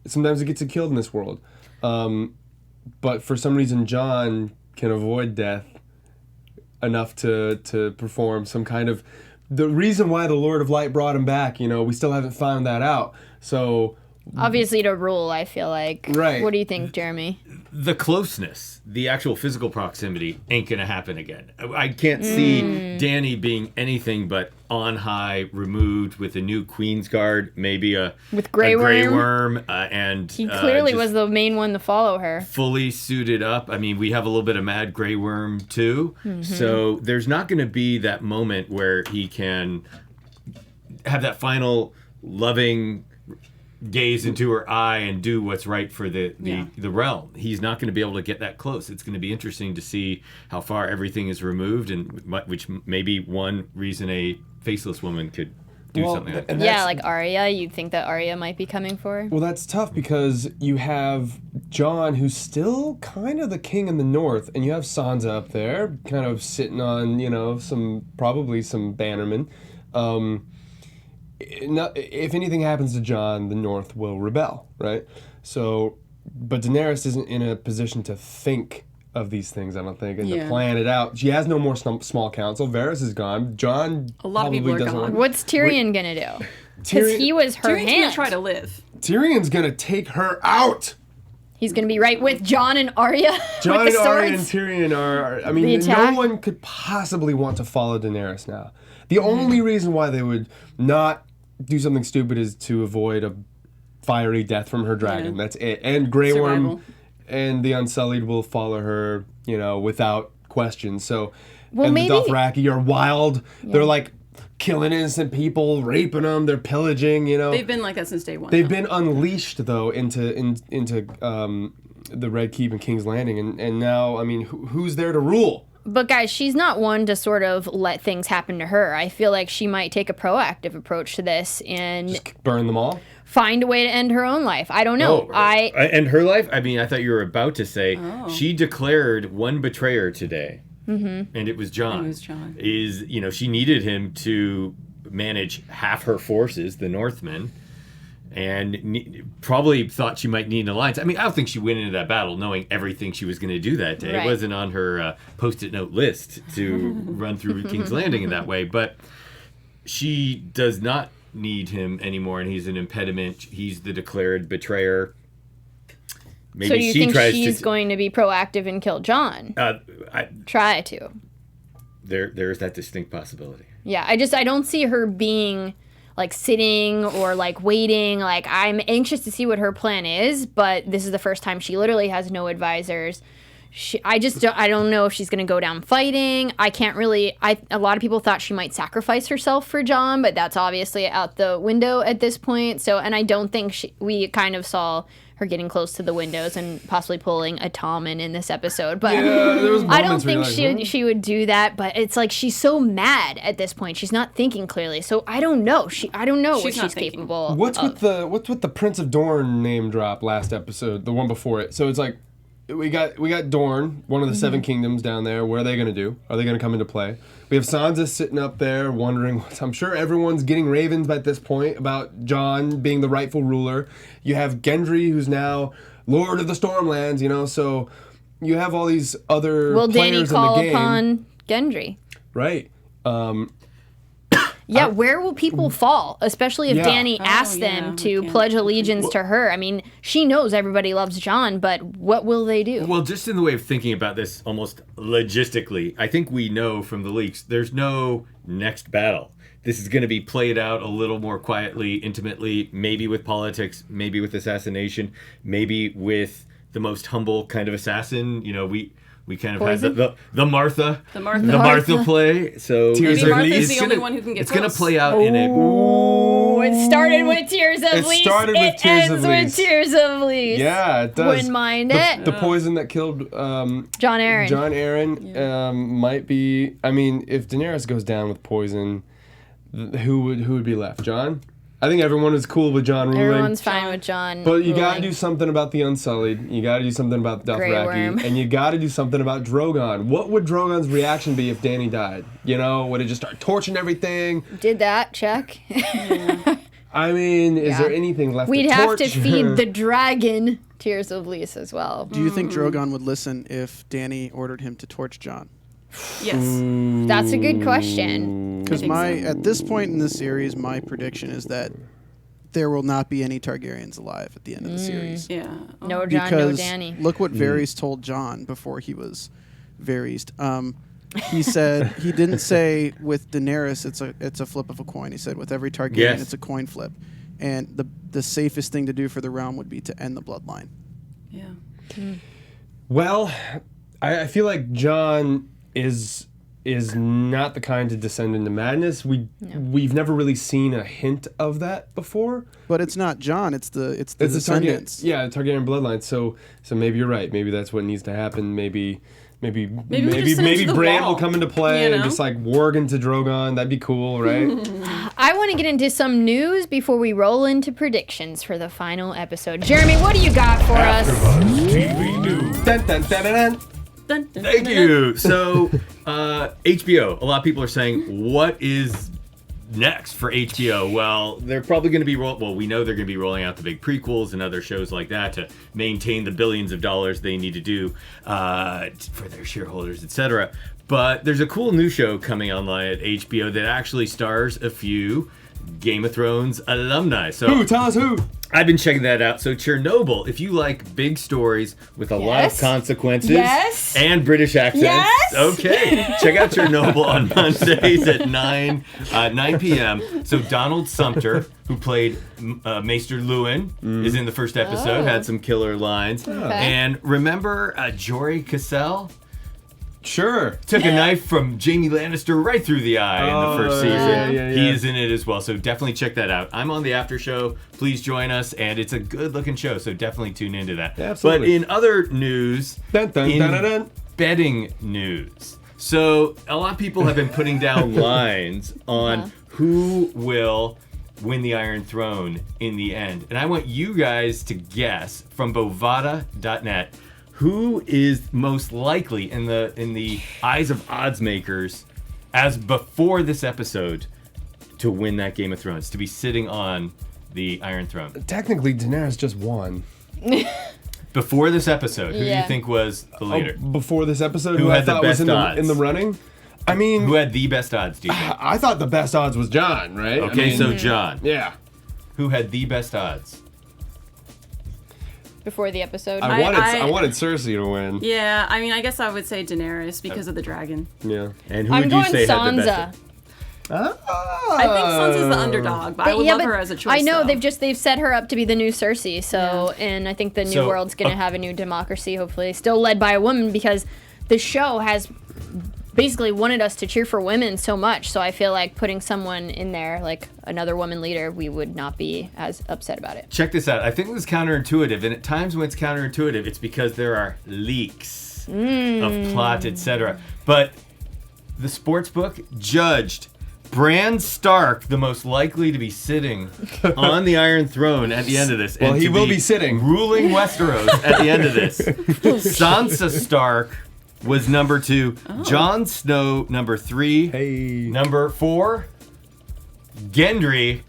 Sometimes it gets you killed in this world. But for some reason, Jon can avoid death enough to perform some kind of... The reason why the Lord of Light brought him back, we still haven't found that out. So... Obviously to rule, I feel like. Right. What do you think, Jeremy? The closeness, the actual physical proximity ain't going to happen again. I can't see Dany being anything but on high, removed with a new Queen's Guard, maybe With Grey Worm, and He clearly just was the main one to follow her. fully suited up. I mean, we have a little bit of Mad Grey Worm too, so there's not going to be that moment where he can have that final loving gaze into her eye and do what's right for the realm. He's not going to be able to get that close. It's going to be interesting to see how far everything is removed, and which may be one reason a faceless woman could do something like that. Yeah, like Arya. You'd think that Arya might be coming for her. Well, that's tough because you have Jon, who's still kind of the king in the north, and you have Sansa up there, kind of sitting on, probably some bannermen. If anything happens to Jon, the North will rebel, right? So, but Daenerys isn't in a position to think of these things, I don't think, and to plan it out. She has no more small council. Varys is gone. Jon A lot of people probably are doesn't gone. want- What's Tyrion going to do? Because he was her Tyrion's going hand. to try to live. Tyrion's gonna take her out. He's going to be right with Jon and Arya Jon with and the Arya and swords. Tyrion are. I The mean, no attack? one could possibly want to follow Daenerys now. The only reason why they would not do something stupid is to avoid a fiery death from her dragon. Yeah. That's it. And Grey Worm Survival. and the Unsullied will follow her, without question. So, Well, and maybe- the Dothraki are wild. They're like killing innocent people, raping them. They're pillaging. They've been like that since day one. They've though. been unleashed though into the Red Keep and King's Landing, and now I mean, who's there to rule? But guys, she's not one to sort of let things happen to her. I feel like she might take a proactive approach to this and Just burn them all. find a way to end her own life. I don't know. And her life, I mean, I thought you were about to say she declared one betrayer today, and it was Jon. And it was Jon. She needed him to manage half her forces, the Northmen, and probably thought she might need an alliance. I mean, I don't think she went into that battle knowing everything she was going to do that day. Right. It wasn't on her post-it note list to run through King's Landing in that way, but she does not need him anymore, and he's an impediment. He's the declared betrayer. Maybe so do you she think tries she's to going to be proactive and kill Jon? Try to. there's that distinct possibility. Yeah, I don't see her being like sitting or like waiting. Like, I'm anxious to see what her plan is, but this is the first time she literally has no advisors. I don't know if she's going to go down fighting. I can't really. A lot of people thought she might sacrifice herself for John, but that's obviously out the window at this point. So, and I don't think we kind of saw her getting close to the windows and possibly pulling a Tommen in this episode. But there was I don't think like, she would do that. But it's like she's so mad at this point. She's not thinking clearly. So I don't know. I don't know what she's capable. What's with the Prince of Dorne name drop last episode? The one before it. So it's like. We got Dorne, one of the Seven Kingdoms down there. What are they going to do? Are they going to come into play? We have Sansa sitting up there wondering. I'm sure everyone's getting ravens at this point about Jon being the rightful ruler. You have Gendry, who's now Lord of the Stormlands. So you have all these other players in the game. Will Dany call upon Gendry? Right. Yeah, where will people fall? Especially if Dany asks them to pledge allegiance to her. I mean, she knows everybody loves Jon, but what will they do? Well, just in the way of thinking about this almost logistically, I think we know from the leaks there's no next battle. This is going to be played out a little more quietly, intimately, maybe with politics, maybe with assassination, maybe with the most humble kind of assassin. We kind of had the Martha play. So maybe Martha's the only one who can get It's close. going to play out in a. It started with Tears of Lease. It ends with Tears of Lease. Yeah, it does. Wouldn't mind it. The poison that killed Jon Arryn. Jon Arryn might be. I mean, if Daenerys goes down with poison, who would be left? Jon? I think everyone is cool with Jon ruling. Everyone's fine with Jon. But you got to do something about the Unsullied. You got to do something about the Dothraki. And you got to do something about Drogon. What would Drogon's reaction be if Dany died? Would it just start torching everything? Did that, check. I mean, is there anything left We'd to torch? have to feed the dragon Tears of Lease as well. Do you think Drogon would listen if Dany ordered him to torch Jon? Yes. That's a good question. Because at this point in the series, my prediction is that there will not be any Targaryens alive at the end of the series. Yeah. No Jon, because no Dany. Look what Varys told Jon before he was Varys'd. He said he didn't say with Daenerys it's a flip of a coin. He said with every Targaryen it's a coin flip, and the safest thing to do for the realm would be to end the bloodline. Yeah. Well, I feel like Jon is not the kind to descend into madness. We've never really seen a hint of that before. But it's not Jon. It's the descendants. The Targaryen bloodline. So maybe you're right. Maybe that's what needs to happen. Maybe Bran will come into play and just like warg into Drogon. That'd be cool, right? I want to get into some news before we roll into predictions for the final episode. Jeremy, what do you got for us? AfterBuzz TV News. Dun, dun, dun, dun, dun. Thank you. So, HBO. A lot of people are saying, what is next for HBO? Well, they're probably going to be we know they're going to be rolling out the big prequels and other shows like that to maintain the billions of dollars they need to do for their shareholders, etc. But there's a cool new show coming online at HBO that actually stars a few Game of Thrones alumni. So Who? Tell us who. I've been checking that out. So Chernobyl, if you like big stories with a lot of consequences and British accents, okay, check out Chernobyl on Mondays at 9 p.m. So Donald Sumter, who played Maester Lewin, is in the first episode, had some killer lines. And remember Jory Cassell? Sure. Took a knife from Jaime Lannister right through the eye in the first season. Yeah. He is in it as well, so definitely check that out. I'm on the after show. Please join us, and it's a good-looking show, so definitely tune into that. Yeah, absolutely. But in other news, betting news. So a lot of people have been putting down lines on who will win the Iron Throne in the end. And I want you guys to guess from Bovada.net who is most likely in the eyes of odds makers as before this episode to win that Game of Thrones, to be sitting on the Iron Throne. Technically, Daenerys just won. Before this episode, who do you think was the leader? Before this episode, Who had the best was odds? in the running? I mean, Who had the best odds, do you think? I thought the best odds was Jon, right? Okay, so Jon. Yeah. Who had the best odds? before the episode. I wanted Cersei to win. Yeah, I mean, I guess I would say Daenerys because of the dragon. Yeah. And who I'm would you going say had the Sansa. best? I think Sansa's the underdog, but I would love her as a choice. I know though. they've set her up to be the new Cersei. So, and I think the new world's gonna have a new democracy, hopefully, still led by a woman, because the show has basically wanted us to cheer for women so much. So I feel like putting someone in there, like another woman leader, we would not be as upset about it. Check this out. I think this is counterintuitive, and at times when it's counterintuitive, it's because there are leaks of plot, etc. But the sports book judged Bran Stark the most likely to be sitting on the Iron Throne at the end of this. Well, and he to will be sitting. ruling Westeros at the end of this. Sansa Stark was number 2. Jon Snow, number 3. Hey. Number 4, Gendry.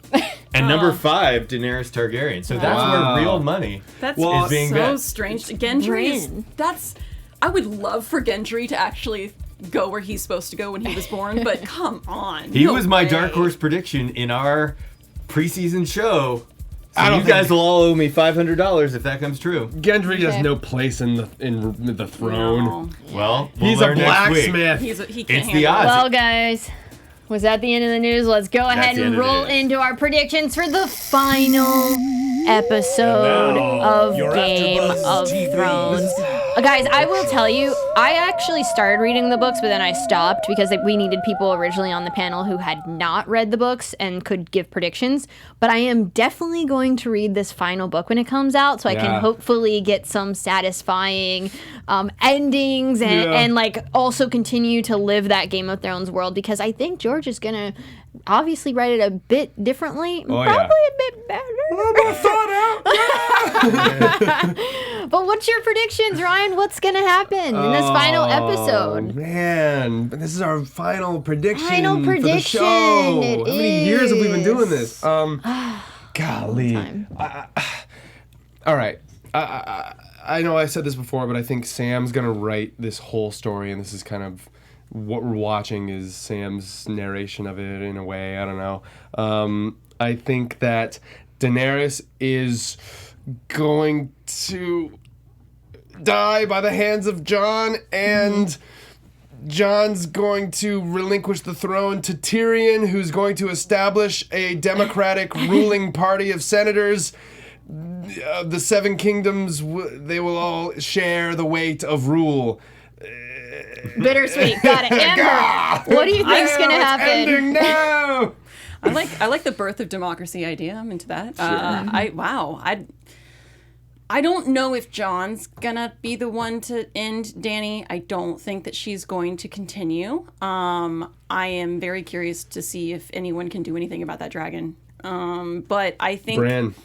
And number 5, Daenerys Targaryen. So that's where real money That's is being so bet. strange. Gendry is, I would love for Gendry to actually go where he's supposed to go when he was born, but come on. He no was my way. dark horse prediction in our preseason show. So I don't you guys think- will all owe me $500 if that comes true. Gendry has Okay. no place in the throne. No. Well, we'll He's a learn next week. blacksmith. He can't It's the handle odds. Well, guys, was that the end of the news? Let's go ahead the and end of the roll news. into our predictions for the final episode of Game of Thrones. Guys, I will tell you, I actually started reading the books, but then I stopped because we needed people originally on the panel who had not read the books and could give predictions. But I am definitely going to read this final book when it comes out, so I can Yeah. hopefully get some satisfying endings and like also continue to live that Game of Thrones world, because I think George is gonna obviously write it a bit differently, Oh, probably yeah. a bit better. But what's your predictions, Ryan? What's gonna happen in this final Oh, episode? man, this is our final prediction. Final For the prediction, show. it How many years have we been doing is. this? Golly. All right. I know I said this before, but I think Sam's gonna write this whole story, and this is kind of what we're watching is Sam's narration of it in a way. I don't know. I think that Daenerys is going to die by the hands of Jon, and Jon's going to relinquish the throne to Tyrion, who's going to establish a democratic ruling party of senators. The Seven Kingdoms, they will all share the weight of rule. Bittersweet. Got it. Amber, what do you think's gonna It's happen? ending now. I like the birth of democracy idea. I'm into that. I don't know if John's gonna be the one to end Dany. I don't think that she's going to continue. I am very curious to see if anyone can do anything about that dragon. But I think Bran.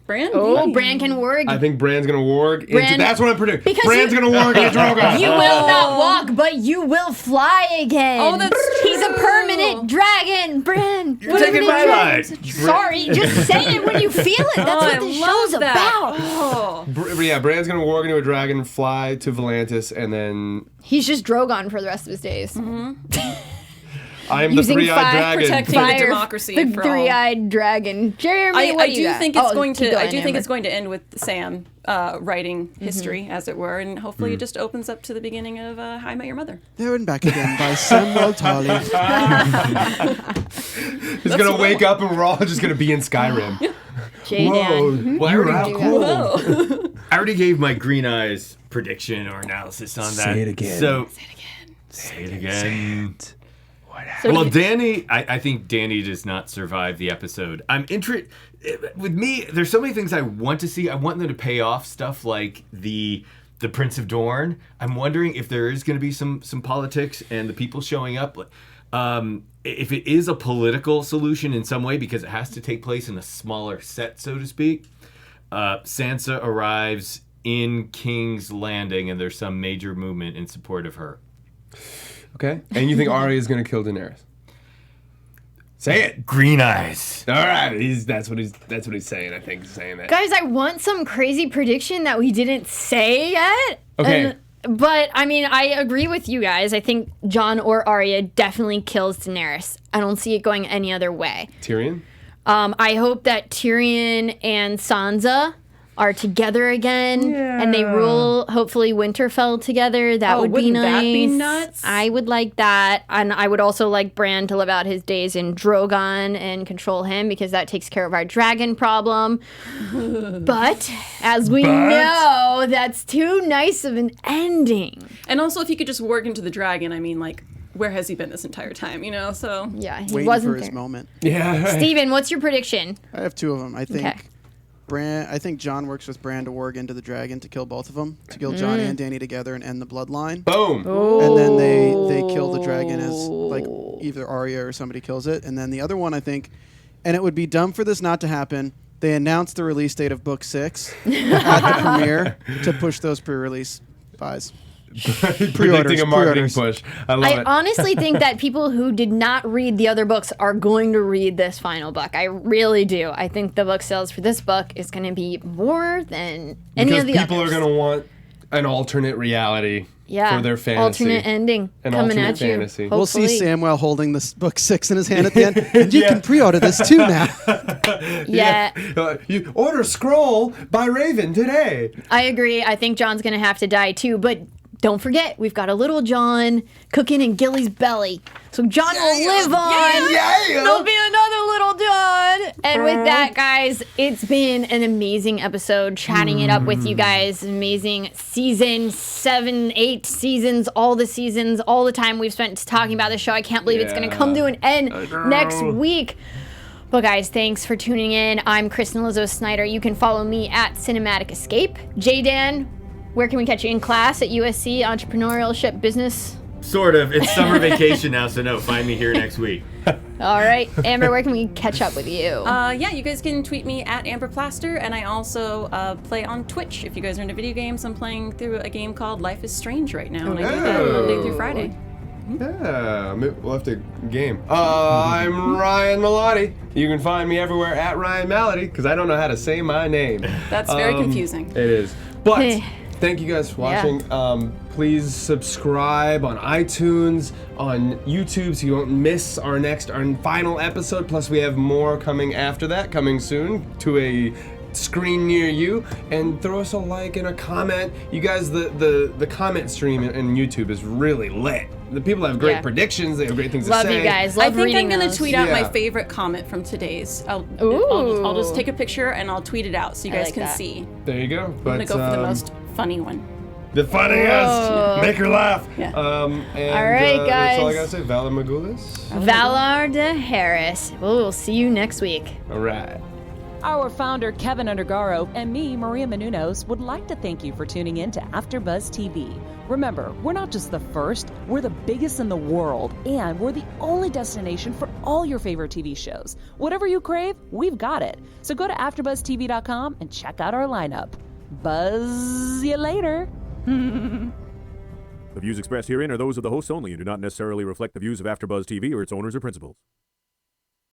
Bran. Oh, Bran can warg. I think Bran's gonna warg. Bran- That's what I'm predicting. Because Bran's you- gonna warg into Drogon. You will not walk, but you will fly again. Oh, that's He's a true. permanent dragon, Bran. You're taking my line. Sorry, just say it when you feel it. That's Oh, what I this love show's that. about. Oh. Yeah, Bran's gonna warg into a dragon, fly to Volantis, and then He's just Drogon for the rest of his days. I am the Using three-eyed fire, dragon. protecting the democracy The for all. three-eyed dragon. Jeremy, what I do do you got? think it's Oh, going keep to. I going, do think Amber. it's going to end with Sam writing history, as it were, and hopefully it just opens up to the beginning of How I Met Your Mother. There and Back Again by Samuel Tully. He's gonna wake up and we're all just gonna be in Skyrim. J-Dan. Well, I already, Whoa. I already gave my green eyes prediction or analysis on that. Say it again. So, say it again. So Well, you- Dany, I think Dany does not survive the episode. I'm interested. With me, there's so many things I want to see. I want them to pay off stuff like the Prince of Dorne. I'm wondering if there is going to be some politics and the people showing up. If it is a political solution in some way, because it has to take place in a smaller set, so to speak. Sansa arrives in King's Landing, and there's some major movement in support of her. Okay. And you think Arya is gonna kill Daenerys? Say it. Green eyes. All right. That's what he's saying. I think he's saying that. Guys, I want some crazy prediction that we didn't say yet. Okay. But, I mean, I agree with you guys. I think Jon or Arya definitely kills Daenerys. I don't see it going any other way. Tyrion. I hope that Tyrion and Sansa are together again and they rule, hopefully, Winterfell together. That would be wouldn't nice. that be nuts? I would like that. And I would also like Bran to live out his days in Drogon and control him because that takes care of our dragon problem. But, as we know, that's too nice of an ending. And also, if he could just work into the dragon, I mean, like, where has he been this entire time, you know? So Yeah, he Waiting wasn't for his there. moment. Yeah. Right. Steven, what's your prediction? I have two of them. I think Okay. I think John works with Bran to warg into the dragon to kill both of them, to kill John and Dany together and end the bloodline. Boom. And then they kill the dragon as like either Arya or somebody kills it. And then the other one, I think, and it would be dumb for this not to happen. They announced the release date of Book 6 at the premiere to push those pre-release buys. Predicting a marketing pre-orders. push. I love I it. honestly think that people who did not read the other books are going to read this final book. I really do. I think the book sales for this book is going to be more than any Because of the people others. are going to want an alternate reality Yeah, for their fantasy. alternate ending An coming alternate at you. fantasy. We'll see hopefully. Samwell holding this Book 6 in his hand at the end. And you can pre-order this too now. Yeah, You order Scroll by Raven today. I agree. I think John's going to have to die too, but don't forget, we've got a little John cooking in Gilly's belly. So John will live on. Yeah. There'll be another little John. And with that, guys, it's been an amazing episode chatting it up with you guys. Amazing season 7, 8 seasons, all the time we've spent talking about the show. I can't believe it's going to come to an end next week. But guys, thanks for tuning in. I'm Kristen Snyder. You can follow me at Cinematic Escape. Dan, where can we catch you in class at USC Entrepreneurship Business? Sort of. It's summer vacation now, so no, find me here next week. All right, Amber, where can we catch up with you? yeah, you guys can tweet me at Amber Plaster, and I also play on Twitch. If you guys are into video games, I'm playing through a game called Life is Strange right now, and I do that Monday through Friday. Yeah, we'll have to game. I'm Ryan Malaty. You can find me everywhere at Ryan Malaty because I don't know how to say my name. That's very confusing. It is. But thank you guys for watching. Yeah. Please subscribe on iTunes, on YouTube, so you won't miss our final episode. Plus, we have more coming after that, coming soon to a screen near you. And throw us a like and a comment. You guys, the comment stream in YouTube is really lit. The people have great predictions. They have great things Love to say. you guys. I Love think reading I'm going to those. tweet out my Yeah. favorite comment from today's. I'll Ooh. just take a picture and I'll tweet it out so you I guys like can that. see. There you go. I'm But going to go for the most funny one. the funniest. Whoa. Make her laugh. Yeah. And, All right, That's all I guys. gotta say. Valar Morghulis. Valar de Harris. We'll see you next week. All right. Our founder, Keven Undergaro, and me, Maria Menounos, would like to thank you for tuning in to AfterBuzz TV. Remember, we're not just the first, we're the biggest in the world, and we're the only destination for all your favorite TV shows. Whatever you crave, we've got it. So go to AfterBuzzTV.com and check out our lineup. Buzz you later. The views expressed herein are those of the hosts only and do not necessarily reflect the views of AfterBuzz TV or its owners or principals.